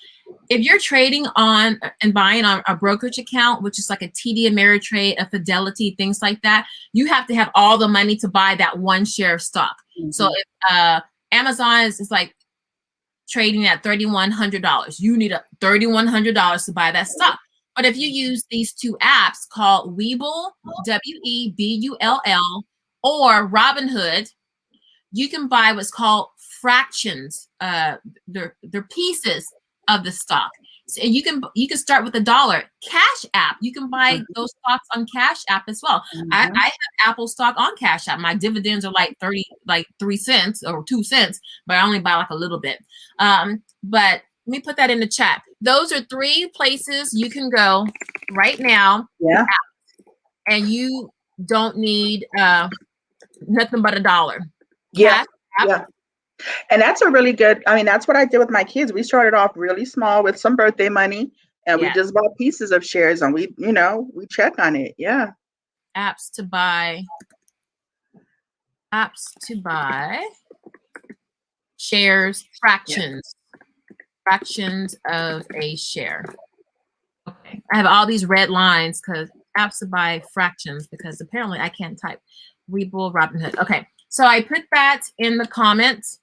if you're trading on and buying on a brokerage account, which is like a TD Ameritrade, a Fidelity, things like that, you have to have all the money to buy that one share of stock. Mm-hmm. So if Amazon is like trading at $3,100, you need $3,100 to buy that stock. But if you use these 2 apps called Webull, Webull, or Robinhood, you can buy what's called fractions. They're pieces of the stock. So you can start with $1. Cash App, you can buy those stocks on Cash App as well. Mm-hmm. I have Apple stock on Cash App. My dividends are like 3 cents or 2 cents, but I only buy like a little bit. But let me put that in the chat. Those are 3 places you can go right now. Yeah. And you don't need nothing but $1. Yeah. Yeah. And that's a really good, that's what I did with my kids. We started off really small with some birthday money, and we just bought pieces of shares, and we check on it. Yeah. Apps to buy. shares, fractions of a share. Okay, I have all these red lines because I have to buy fractions because apparently I can't type. Webull, Robinhood. Okay, so I put that in the comments,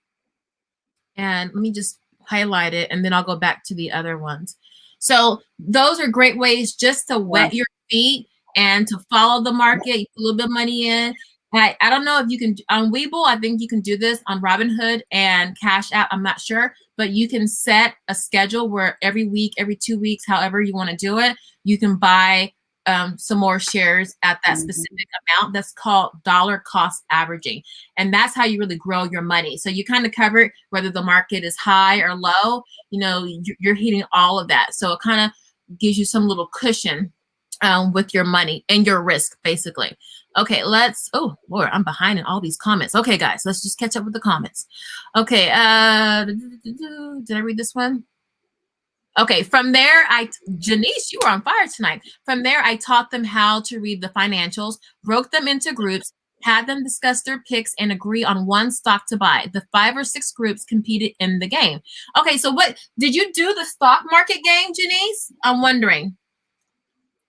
and let me just highlight it, and then I'll go back to the other ones. So those are great ways just to wet your feet and to follow the market. You put a little bit of money in. I don't know if you can on Webull. I think you can do this on Robinhood and Cash App. I'm not sure, but you can set a schedule where every week, every 2 weeks, however you want to do it, you can buy some more shares at that specific amount. That's called dollar cost averaging. And that's how you really grow your money. So you kind of cover it, whether the market is high or low, you know, you're hitting all of that. So it kind of gives you some little cushion with your money and your risk, basically. Okay, oh Lord, I'm behind in all these comments. Okay, guys, let's just catch up with the comments. Okay, did I read this one? Okay, from there, Janice, you were on fire tonight. From there, I taught them how to read the financials, broke them into groups, had them discuss their picks and agree on one stock to buy. The 5 or 6 groups competed in the game. Okay, so what, did you do the stock market game, Janice? I'm wondering.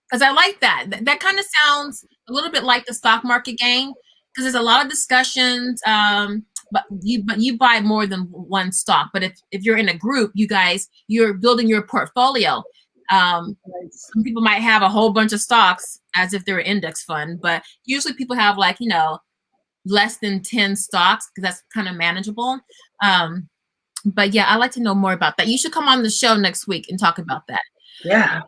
Because I like that. That kind of sounds a little bit like the stock market game because there's a lot of discussions, but you buy more than one stock. But if you're in a group, you guys, you're building your portfolio. Some people might have a whole bunch of stocks as if they're an index fund, but usually people have like, you know, less than 10 stocks because that's kind of manageable. But yeah, I'd like to know more about that. You should come on the show next week and talk about that. Yeah.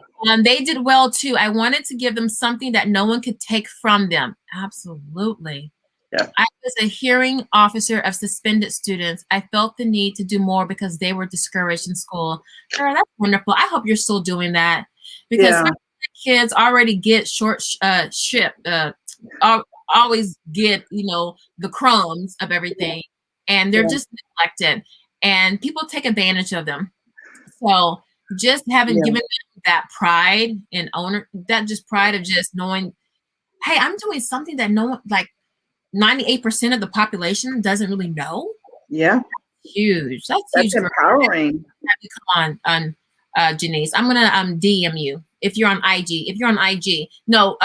They did well too. I wanted to give them something that no one could take from them. Absolutely. Yeah. I was a hearing officer of suspended students. I felt the need to do more because they were discouraged in school. Girl, that's wonderful. I hope you're still doing that because some kids already get always get, you know, the crumbs of everything, and they're just neglected, and people take advantage of them. So just having given them that pride and that just pride of just knowing, hey, I'm doing something that no one, like 98% of the population doesn't really know. Yeah. That's huge. That's huge. Empowering. Have you come on Janice. I'm gonna DM you if you're on IG. If you're on IG, no,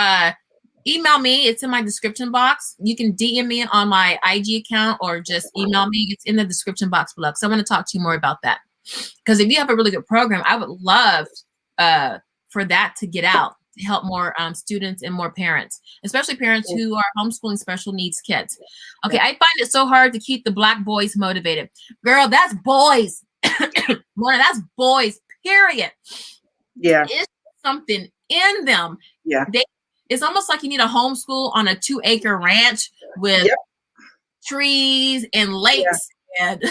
email me. It's in my description box. You can DM me on my IG account or just email me. It's in the description box below. So I want to talk to you more about that. Because if you have a really good program, I would love for that to get out to help more students and more parents, especially parents who are homeschooling special needs kids. Okay, I find it so hard to keep the Black boys motivated. Girl, that's boys. Lorna, that's boys, period. Yeah. It's something in them. Yeah. It's almost like you need a homeschool on a 2-acre ranch with trees and lakes and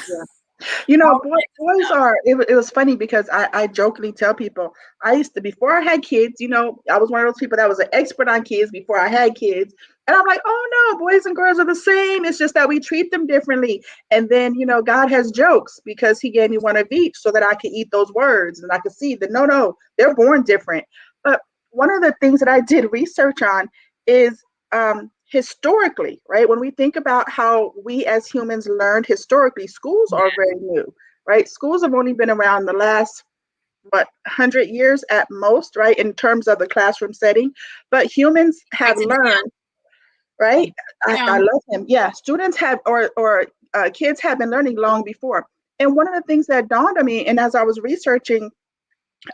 you know, boys are, it was funny because I jokingly tell people, I used to, before I had kids, you know, I was one of those people that was an expert on kids before I had kids. And I'm like, oh no, boys and girls are the same. It's just that we treat them differently. And then, you know, God has jokes because he gave me one of each so that I could eat those words and I could see that, no, they're born different. But one of the things that I did research on is, historically, right? When we think about how we as humans learned historically, schools are very new, right? Schools have only been around the last, 100 years at most, right? In terms of the classroom setting, but humans have learned, right? I love him. Yeah, students have, or kids have been learning long before. And one of the things that dawned on me, and as I was researching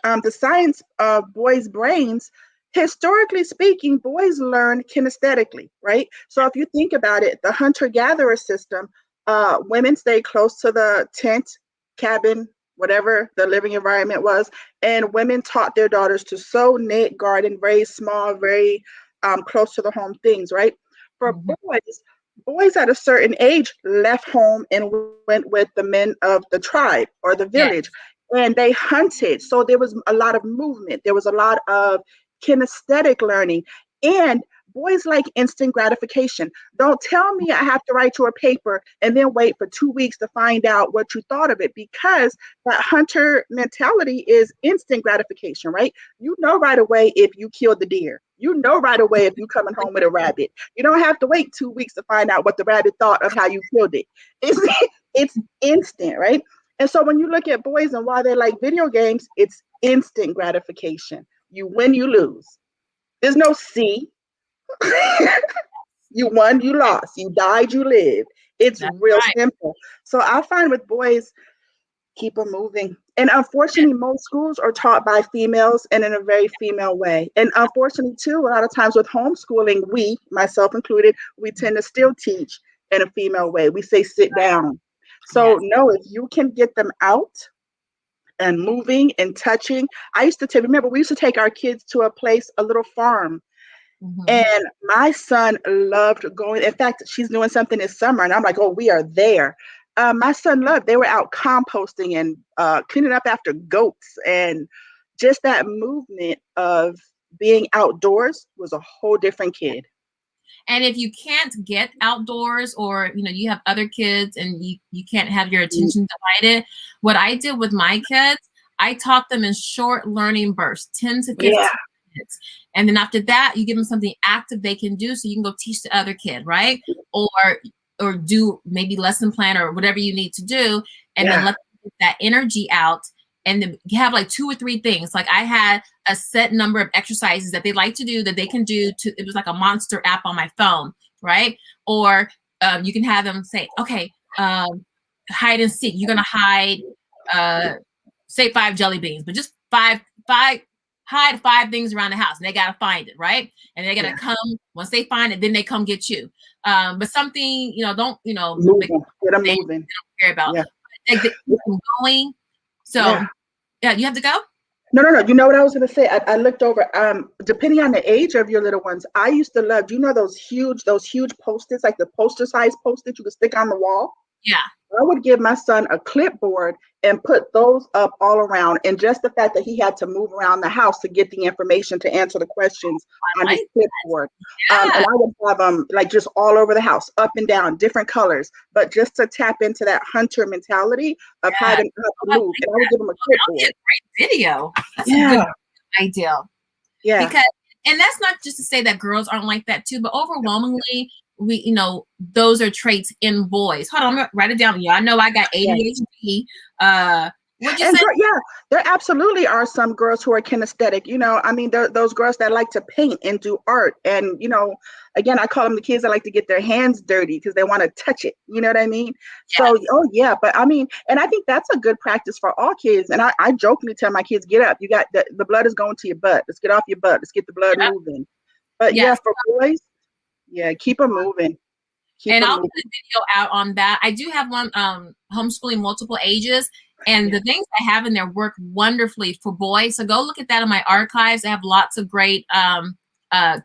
the science of boys' brains, historically speaking, boys learn kinesthetically, right? So if you think about it, the hunter-gatherer system, women stay close to the tent, cabin, whatever the living environment was, and women taught their daughters to sew, knit, garden, very small, very close to the home things, right? For boys at a certain age left home and went with the men of the tribe or the village, and they hunted. So there was a lot of movement. There was a lot of kinesthetic learning, and boys like instant gratification. Don't tell me I have to write you a paper and then wait for 2 weeks to find out what you thought of it, because that hunter mentality is instant gratification, right? You know right away if you killed the deer. You know right away if you're coming home with a rabbit. You don't have to wait 2 weeks to find out what the rabbit thought of how you killed it. It's instant, right? And so when you look at boys and why they like video games, it's instant gratification. You win, you lose. There's no C. You won, you lost. You died, you lived. It's That's real right. simple. So I find with boys, keep them moving. And unfortunately, most schools are taught by females and in a very female way. And unfortunately, too, a lot of times with homeschooling, we, myself included, we tend to still teach in a female way. We say sit down. So Yes. no, if you can get them out and moving and touching. I used to remember we used to take our kids to a place, a little farm. And my son loved going. In fact, she's doing something this summer, and I'm like, oh, we are there. My son loved. They were out composting and cleaning up after goats, and just that movement of being outdoors was a whole different kid. And if you can't get outdoors, or you have other kids and you can't have your attention divided, what I did with my kids, I taught them in short learning bursts, 10 to 15 minutes. And then after that, you give them something active they can do so you can go teach the other kid, right? Or do maybe lesson plan or whatever you need to do, and then let them get that energy out. And then have like 2 or 3 things. Like I had a set number of exercises that they like to do that they can do it was like a monster app on my phone, right? Or you can have them say, okay, hide and seek. You're gonna hide, say 5 jelly beans, but just five, hide 5 things around the house, and they gotta find it, right? And they're gonna come once they find it, then they come get you. But something, don't get them moving. They don't care about. Like keep them going. So yeah, you have to go? No. You know what I was going to say? I looked over, depending on the age of your little ones, I used to love, those huge Post-its, like the poster size Post-its you could stick on the wall? Yeah. I would give my son a clipboard and put those up all around. And just the fact that he had to move around the house to get the information to answer the questions on his clipboard. And I would have them like just all over the house, up and down, different colors, but just to tap into that hunter mentality of how to move. And I would give him a clipboard. Great video. That's a good idea. Yeah. Because, and that's not just to say that girls aren't like that too, but overwhelmingly, those are traits in boys. Hold on, I'm gonna write it down. I know I got ADHD. What'd you say? There absolutely are some girls who are kinesthetic. I mean, those girls that like to paint and do art. And, again, I call them the kids that like to get their hands dirty because they want to touch it. You know what I mean? Yes. So, but I mean, and I think that's a good practice for all kids. And I jokingly tell my kids, get up. You got the blood is going to your butt. Let's get off your butt. Let's get the blood moving. But for boys, keep them moving. I'll put a video out on that. I do have one, homeschooling multiple ages, and the things I have in there work wonderfully for boys. So go look at that in my archives. I have lots of great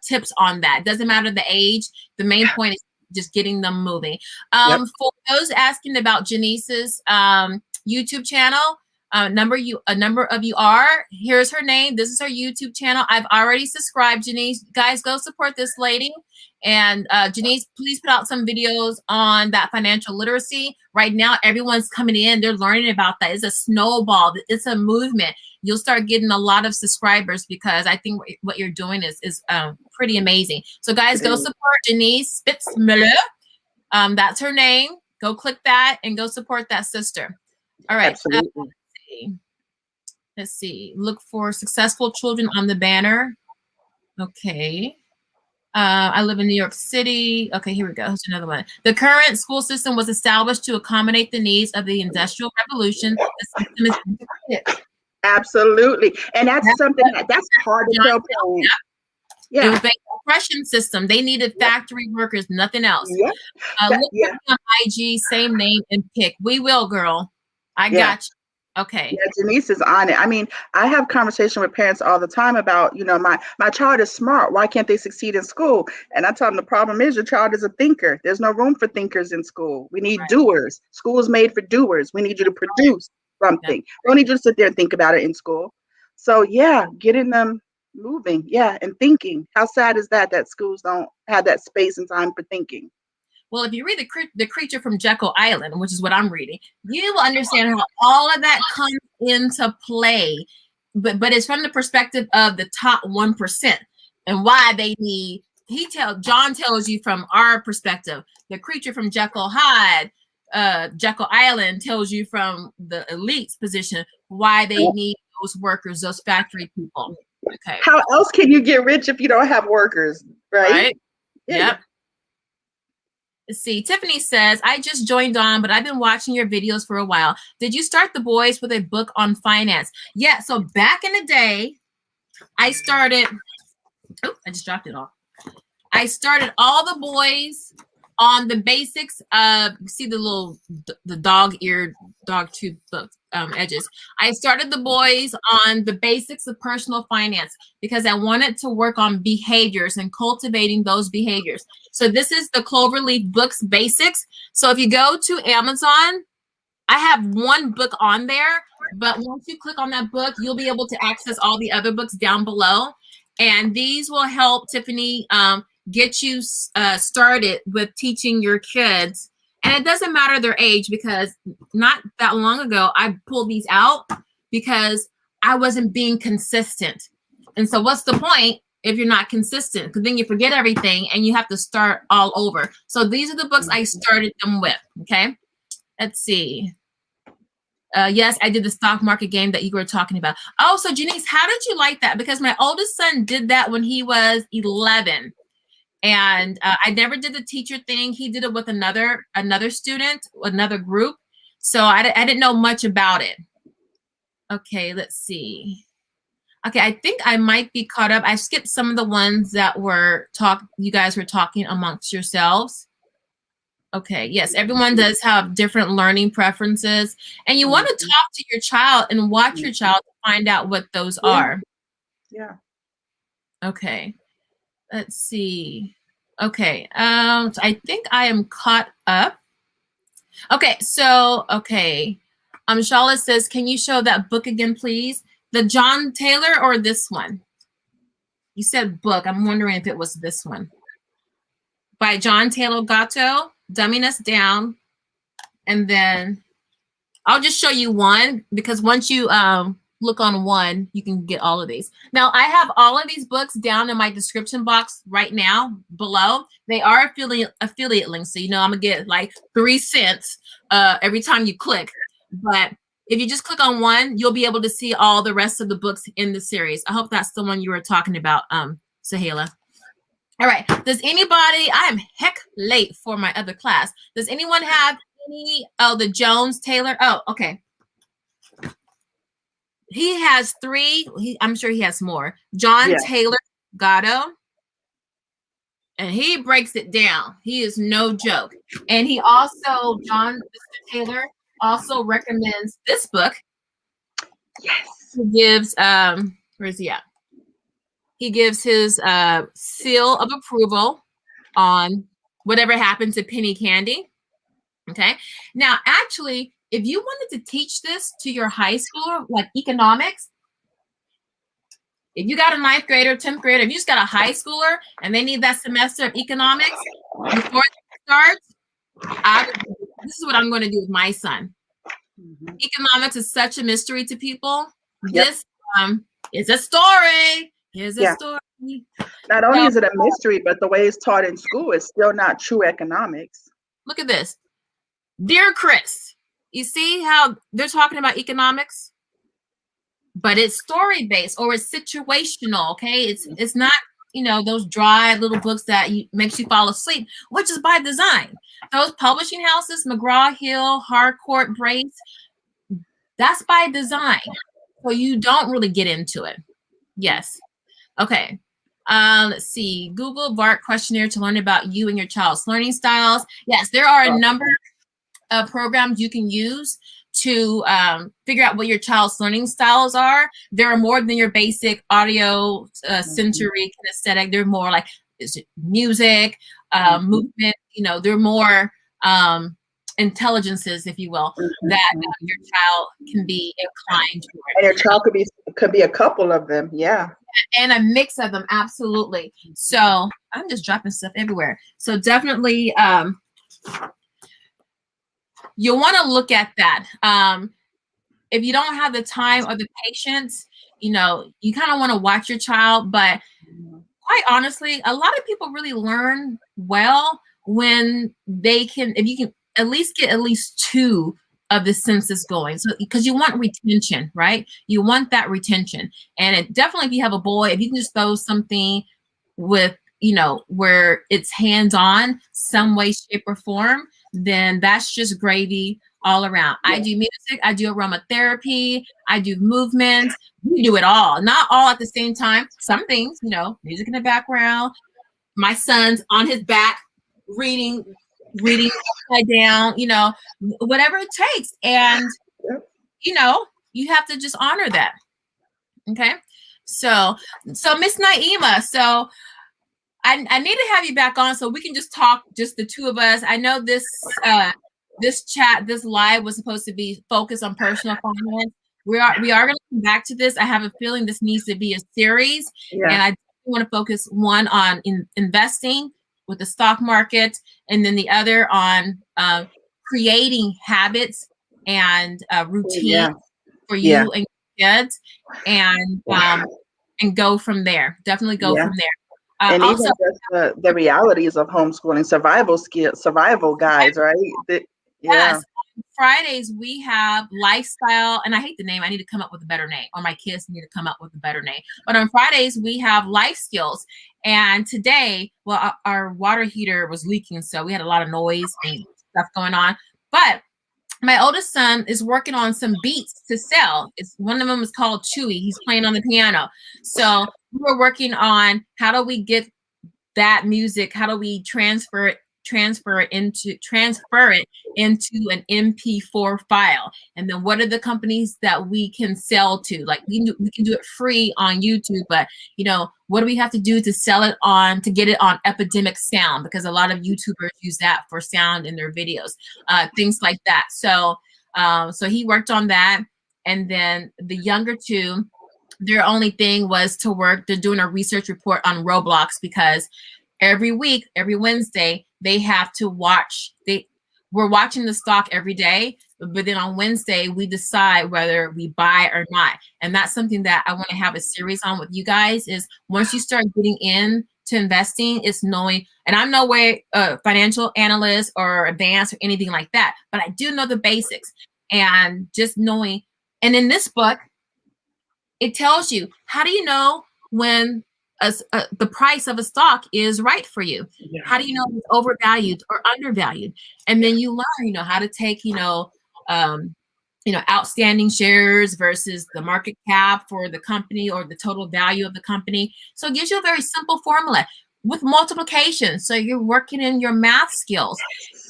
tips on that. Doesn't matter the age. The main point is just getting them moving. For those asking about Janice's YouTube channel, a number of you are. Here's her name. This is her YouTube channel. I've already subscribed, Janice. Guys, go support this lady. And Janice, please put out some videos on that financial literacy. Right now, everyone's coming in. They're learning about that. It's a snowball. It's a movement. You'll start getting a lot of subscribers because I think what you're doing is pretty amazing. So guys, go support Janice Spitzmiller. That's her name. Go click that and go support that sister. All right. Absolutely. Let's see. Look for successful children on the banner. Okay. I live in New York City. Okay, here we go. Here's another one. The current school system was established to accommodate the needs of the Industrial Revolution. The system is absolutely. And that's something that's hard to tell parents. Yeah. It was the oppression system. They needed factory workers, nothing else. Look for me on IG, same name, and pick. We will, girl. I got you. Okay. Yeah, Janice is on it. I mean, I have conversation with parents all the time about, my child is smart. Why can't they succeed in school? And I tell them the problem is your child is a thinker. There's no room for thinkers in school. We need doers. School is made for doers. We need you to produce something. We don't need you to sit there and think about it in school. So getting them moving. And thinking. How sad is that schools don't have that space and time for thinking? Well, if you read the Creature from Jekyll Island, which is what I'm reading, you will understand how all of that comes into play. But it's from the perspective of the top 1% and why they need. John tells you from our perspective, the creature from Jekyll Hyde, Jekyll Island tells you from the elite's position why they need those workers, those factory people. Okay. How else can you get rich if you don't have workers, right? Yeah, yep. Let's see. Tiffany says, I just joined on, but I've been watching your videos for a while. Did you start the boys with a book on finance? Yeah. So back in the day, I started. Oh, I just dropped it off. I started all the boys on the basics of, see the dog-eared, dog-tooth book edges. I started the boys on the basics of personal finance because I wanted to work on behaviors and cultivating those behaviors. So this is the Cloverleaf Books Basics. So if you go to Amazon, I have one book on there, but once you click on that book, you'll be able to access all the other books down below. And these will help, Tiffany, get you started with teaching your kids. And it doesn't matter their age, because not that long ago, I pulled these out because I wasn't being consistent. And so what's the point if you're not consistent? Because then you forget everything and you have to start all over. So these are the books I started them with, okay? Let's see. Yes, I did the stock market game that you were talking about. Oh, so Janice, how did you like that? Because my oldest son did that when he was 11. And I never did the teacher thing. He did it with another student, another group. So I didn't know much about it. Okay, let's see. Okay, I think I might be caught up. I skipped some of the ones that you guys were talking amongst yourselves. Okay, yes, everyone does have different learning preferences. And you want to talk to your child and watch your child to find out what those are. Yeah. Okay. Let's see. Okay. So I think I am caught up. Okay. So, okay. Charlotte says, can you show that book again, please? The John Taylor or this one? You said book. I'm wondering if it was this one. By John Taylor Gatto, Dumbing Us Down. And then I'll just show you one, because once you, look on one, you can get all of these. Now, I have all of these books down in my description box right now below. They are affiliate links, so you know I'm gonna get like 3 cents every time you click. But if you just click on one, you'll be able to see all the rest of the books in the series. I hope that's the one you were talking about, Sahela. All right. Does anybody? I am heck late for my other class. Does anyone have any? Oh, the Jones Taylor. Oh, okay. He has 3. I'm sure he has more. John Taylor Gatto. And he breaks it down. He is no joke. And he also, Mr. Taylor, also recommends this book. Yes. He gives, where is he at? He gives his seal of approval on whatever happens to Penny Candy. Okay. Now, actually, if you wanted to teach this to your high schooler, like economics, if you got a 9th grader, 10th grader, if you just got a high schooler and they need that semester of economics before it starts, this is what I'm going to do with my son. Mm-hmm. Economics is such a mystery to people. Yep. This is a story. Here's a story. Not only is it a mystery, but the way it's taught in school is still not true economics. Look at this. Dear Chris, you see how they're talking about economics? But it's story-based or it's situational, okay? It's not, you know, those dry little books that makes you fall asleep, which is by design. Those publishing houses, McGraw-Hill, Harcourt, Brace, that's by design. So you don't really get into it. Yes. Okay. Let's see. Google VART questionnaire to learn about you and your child's learning styles. Yes, there are a number of programs you can use to figure out what your child's learning styles are. There are more than your basic audio, sensory, kinesthetic. They're more like music, movement. You know, they're more intelligences, if you will, that your child can be inclined toward. And your child could be a couple of them, and a mix of them, absolutely. So I'm just dropping stuff everywhere. So definitely, you'll want to look at that. If you don't have the time or the patience, you know, you kind of want to watch your child. But quite honestly, a lot of people really learn well when they can, if you can at least get at least 2 of the senses going. So because you want retention, right? You want that retention. And it definitely, if you have a boy, if you can just throw something with, you know, where it's hands-on some way, shape, or form, then that's just gravy all around. Yeah. I do music, I do aromatherapy, I do movement, we do it all. Not all at the same time. Some things, you know, music in the background, my son's on his back reading upside down, you know, whatever it takes. And, you know, you have to just honor that. Okay. So Miss Naima, so I need to have you back on so we can just talk, just the two of us. I know this this live was supposed to be focused on personal finance. We are going to come back to this. I have a feeling this needs to be a series, and I want to focus one on investing with the stock market, and then the other on creating habits and routine for you and your kids, and go from there. Definitely go from there. And also, even just the realities of homeschooling, survival guides, right? Yes. On Fridays, we have lifestyle, and I hate the name. I need to come up with a better name, or my kids need to come up with a better name. But on Fridays, we have life skills. And today, well, our water heater was leaking, so we had a lot of noise and stuff going on. But my oldest son is working on some beats to sell. One of them is called Chewy. He's playing on the piano. So we were working on how do we get that music? How do we transfer it into an MP4 file? And then what are the companies that we can sell to? Like we can do it free on YouTube, but you know, what do we have to do to sell it on, to get it on Epidemic Sound? Because a lot of YouTubers use that for sound in their videos, things like that. So he worked on that. And then the younger two, their only thing was to work. They're doing a research report on Roblox, because every week, every Wednesday, they have to watch. We're watching the stock every day, but then on Wednesday, we decide whether we buy or not. And that's something that I want to have a series on with you guys, is once you start getting in to investing, it's knowing, and I'm no way a financial analyst or advanced or anything like that, but I do know the basics, and just knowing. And in this book, it tells you, how do you know when the price of a stock is right for you? Yeah. How do you know if it's overvalued or undervalued? And then you learn, you know, how to take, outstanding shares versus the market cap for the company or the total value of the company. So it gives you a very simple formula with multiplication. So you're working in your math skills.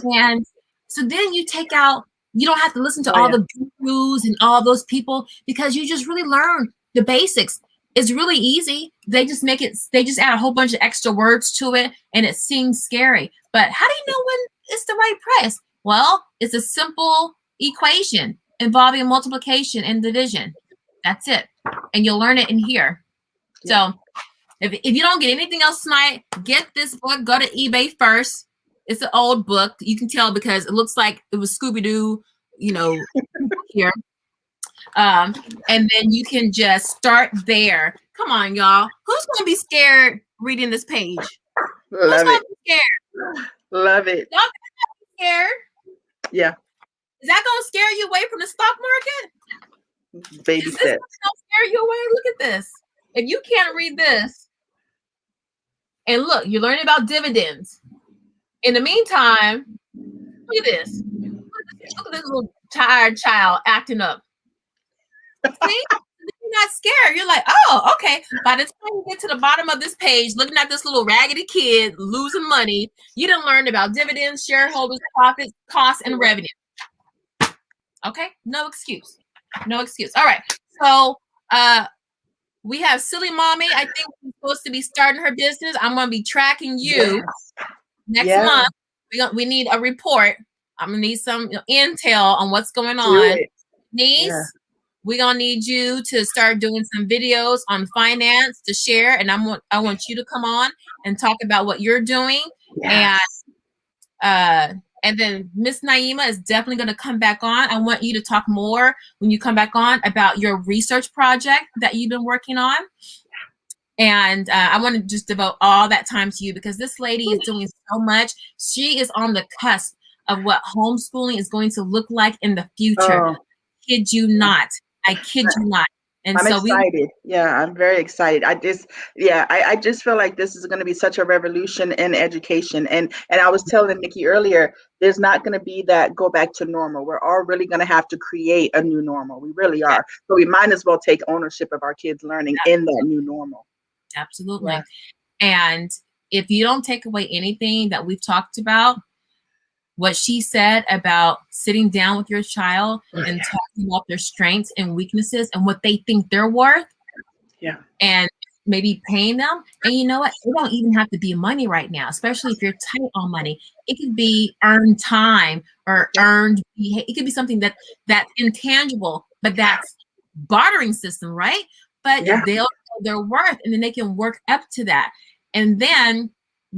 And so then you take out, you don't have to listen to all the gurus and all those people, because you just really learn the basics. It's really easy. They just add a whole bunch of extra words to it, and it seems scary. But how do you know when it's the right price? Well, it's a simple equation involving multiplication and division. That's it. And you'll learn it in here. So if you don't get anything else tonight, get this book. Go to eBay first. It's an old book. You can tell because it looks like it was Scooby-Doo, here. And then you can just start there. Come on, y'all. Who's going to be scared reading this page? Love it. Be scared? Love it. Y'all be scared? Yeah. Is that going to scare you away from the stock market? Baby steps. Is this going to scare you away? Look at this. If you can't read this, and look, you're learning about dividends. In the meantime, look at this. Look at this little tired child acting up. See? You're not scared. You're like, oh, okay. By the time you get to the bottom of this page, looking at this little raggedy kid losing money, you done learned about dividends, shareholders, profits, costs, and revenue. Okay? No excuse. No excuse. All right. So we have Silly Mommy. I think we're supposed to be starting her business. I'm going to be tracking you next month. We need a report. I'm going to need some intel on what's going on. Niece, we're going to need you to start doing some videos on finance to share. And I want you to come on and talk about what you're doing. And then Miss Naima is definitely going to come back on. I want you to talk more when you come back on about your research project that you've been working on. And I want to just devote all that time to you, because this lady is doing so much. She is on the cusp of what homeschooling is going to look like in the future. Oh, Kid you not. I kid you not. And I'm so excited. Yeah, I'm very excited. I just feel like this is going to be such a revolution in education. And I was telling Nikki earlier, there's not going to be that go back to normal. We're all really going to have to create a new normal. We really are. So we might as well take ownership of our kids' learning in that new normal. Absolutely. Yeah. And if you don't take away anything that we've talked about, what she said about sitting down with your child and talking about their strengths and weaknesses and what they think they're worth. Yeah. And maybe paying them. And you know what? It don't even have to be money right now, especially if you're tight on money. It could be earned time or earned. It could be something that's intangible, but that's bartering system, right? But they'll know their worth, and then they can work up to that. And then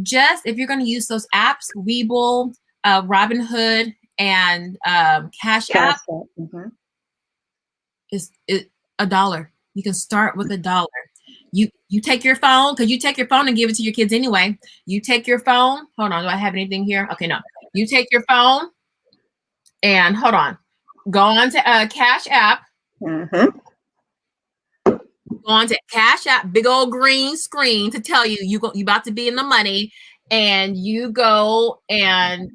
just if you're going to use those apps, Webull, Robinhood, and Cash App, is $1. You can start with $1. You take your phone, because you take your phone and give it to your kids anyway. You take your phone. Hold on, do I have anything here? Okay, no. You take your phone and hold on. Go on to Cash App. Go on to Cash App, big old green screen to tell you you about to be in the money, and you go and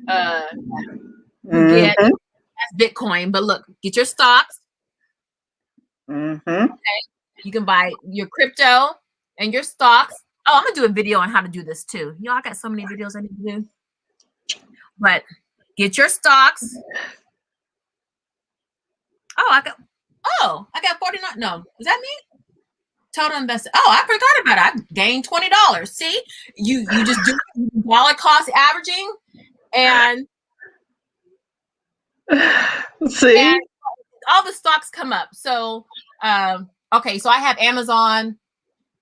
you get Bitcoin. But look, get your stocks. Okay. You can buy your crypto and your stocks. Oh, I'm gonna do a video on how to do this too. Y'all, I got so many videos I need to do. But get your stocks. Oh, I got 49. No, is that me? Total invested. Oh, I forgot about it. I gained $20. See, you just do dollar cost averaging, and see, and all the stocks come up. So, okay, so I have Amazon,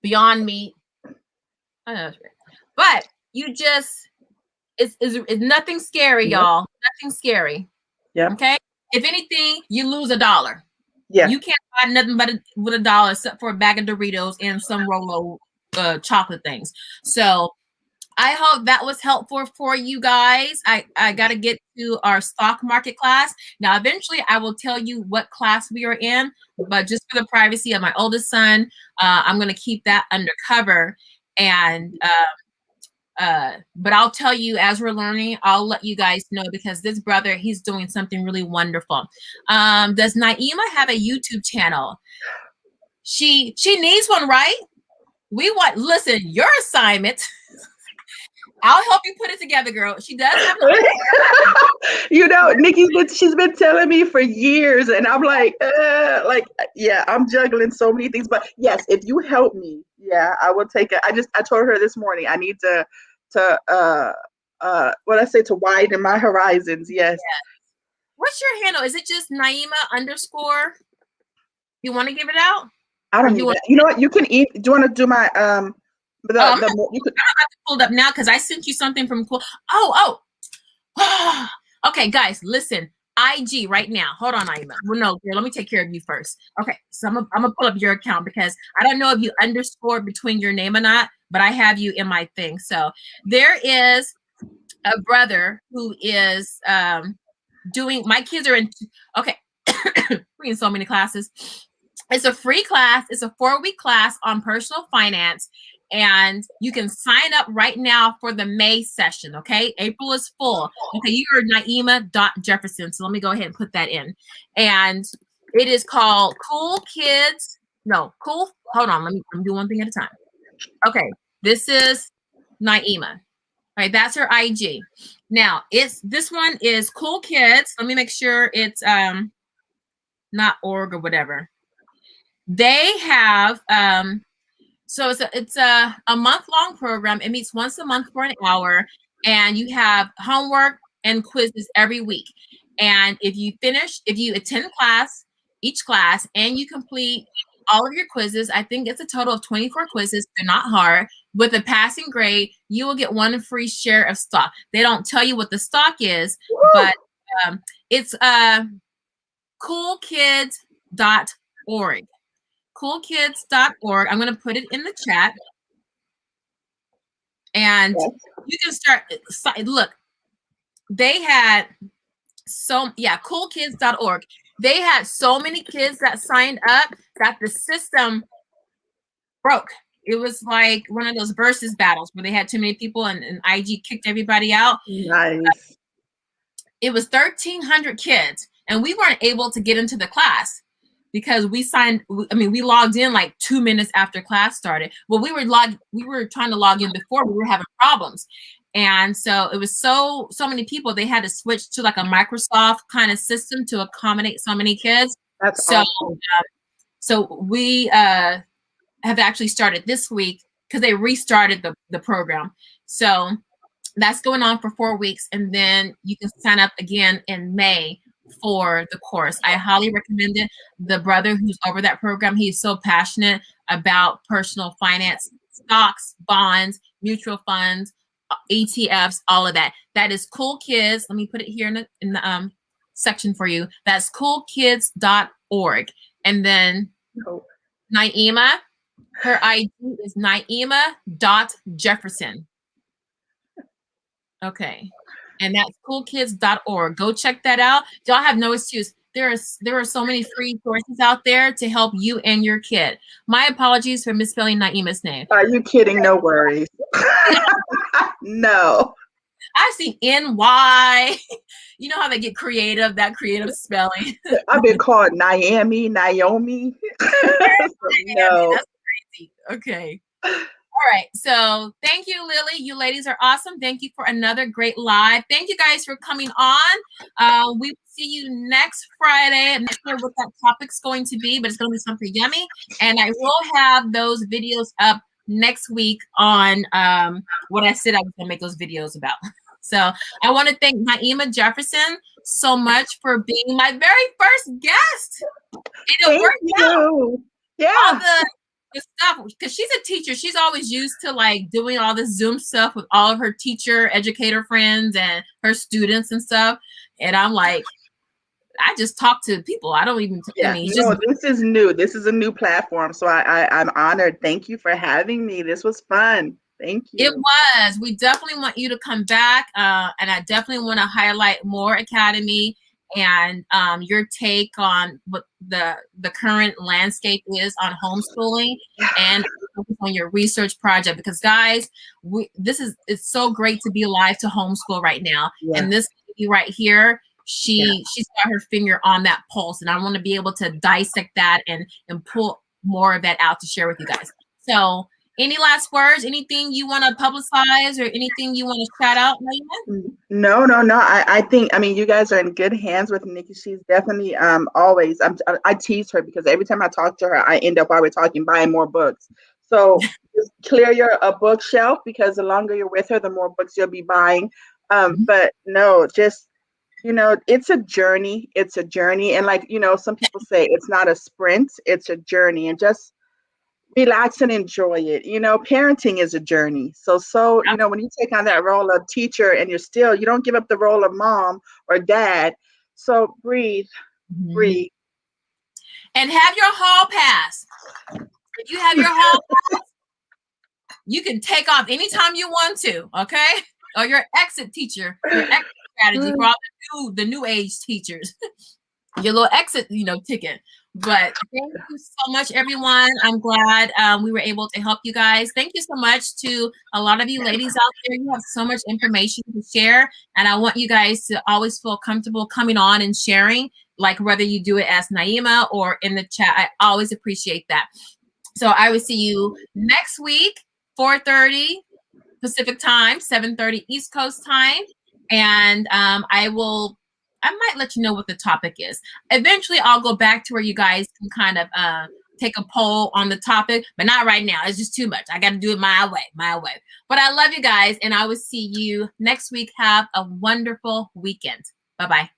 Beyond Meat. I know, but you just it's nothing scary, y'all. Nothing scary. Yeah. Okay. If anything, you lose $1. Yeah. You can't buy nothing but with $1 except for a bag of Doritos and some Rolo chocolate things. So I hope that was helpful for you guys. I got to get to our stock market class. Now, eventually I will tell you what class we are in, but just for the privacy of my oldest son, I'm going to keep that undercover. And, but I'll tell you as we're learning, I'll let you guys know, because this brother, he's doing something really wonderful. Does Naima have a YouTube channel? She needs one, right? Listen, your assignment. I'll help you put it together, girl. She does have you know, she's been telling me for years, and I'm like, yeah, I'm juggling so many things. But yes, if you help me, yeah, I will take it. I told her this morning I need to widen my horizons. Yes. What's your handle? Is it just Naima_? You want to give it out? I don't need that. You know what? You can eat. Do you want to do my you could, I don't have to pull it up now because I sent you something from cool. Okay, guys, listen. IG right now. Hold on, Naima. Well, no, girl, let me take care of you first. Okay, so I'm gonna pull up your account because I don't know if you underscore between your name or not, but I have you in my thing. So there is a brother who is doing. My kids are in. Okay, we're in so many classes. It's a free class. It's a 4-week class on personal finance. And you can sign up right now for the May session, okay? April is full. Okay, you are Naima.Jefferson. So let me go ahead and put that in. And it is called Hold on, let me do one thing at a time. Okay, this is Naima. All right, that's her IG. Now, this one is Cool Kids. Let me make sure it's not org or whatever. They have so it's a month-long program. It meets once a month for an hour, and you have homework and quizzes every week. And if you attend each class, and you complete all of your quizzes, I think it's a total of 24 quizzes. They're not hard. With a passing grade, you will get one free share of stock. They don't tell you what the stock is, but it's coolkids.org. coolkids.org. I'm going to put it in the chat. And you can start. Look, they had coolkids.org. They had so many kids that signed up that the system broke. It was like one of those versus battles where they had too many people and IG kicked everybody out. Nice. It was 1,300 kids, and we weren't able to get into the class because we logged in like 2 minutes after class started. Well, we were trying to log in before, we were having problems. And so it was so many people, they had to switch to like a Microsoft kind of system to accommodate so many kids. That's so awesome. So we have actually started this week because they restarted the program. So that's going on for 4 weeks, and then you can sign up again in May for the course. I highly recommend it. The brother who's over that program, he's so passionate about personal finance, stocks, bonds, mutual funds, ETFs, all of that. That is Cool Kids. Let me put it here in the section for you. That's coolkids.org. And then Naima, her ID is naima.jefferson. Okay. And that's coolkids.org. Go check that out. Y'all have no excuse. There are so many free sources out there to help you and your kid. My apologies for misspelling Naima's name. Are you kidding? No worries. No. I've seen NY. You know how they get creative, that creative spelling. I've been called Naomi. No. That's crazy. Okay. All right. So thank you, Lily. You ladies are awesome. Thank you for another great live. Thank you guys for coming on. We will see you next Friday. I'm not sure what that topic's going to be, but it's going to be something yummy. And I will have those videos up next week on what I said I was going to make those videos about. So I want to thank Naima Jefferson so much for being my very first guest. And it worked out. Yeah. All the stuff, because she's a teacher. She's always used to like doing all this Zoom stuff with all of her teacher, educator friends and her students and stuff. And I'm like, I just talk to people. I don't even. Yeah, this is new. This is a new platform, so I'm honored. Thank you for having me. This was fun. Thank you. It was. We definitely want you to come back, and I definitely want to highlight more Academy and your take on what the current landscape is on homeschooling and on your research project, because guys, it's so great to be alive to homeschool right now. Yeah. And this lady right here, she's got her finger on that pulse, and I want to be able to dissect that and pull more of that out to share with you guys. So any last words, anything you want to publicize or anything you want to shout out? No. I think, you guys are in good hands with Nikki. She's definitely always, I tease her because every time I talk to her, I end up while we're talking buying more books. So just clear your bookshelf, because the longer you're with her, the more books you'll be buying. But no, just, it's a journey. It's a journey. And like, some people say it's not a sprint, it's a journey, and just relax and enjoy it. Parenting is a journey. So, when you take on that role of teacher and you don't give up the role of mom or dad. So breathe. And have your hall pass. If you have your hall pass, you can take off anytime you want to, okay? Or your exit teacher, your exit strategy for all the new age teachers. Your little exit, ticket. But thank you so much, everyone. I'm glad we were able to help you guys. Thank you so much to a lot of you ladies out there. You have so much information to share, and I want you guys to always feel comfortable coming on and sharing, like whether you do it as Naima or in the chat. I always appreciate that. So I will see you next week, 4:30 Pacific time, 7:30 East Coast time, and I might let you know what the topic is. Eventually, I'll go back to where you guys can kind of take a poll on the topic, but not right now. It's just too much. I got to do it my way. But I love you guys, and I will see you next week. Have a wonderful weekend. Bye-bye.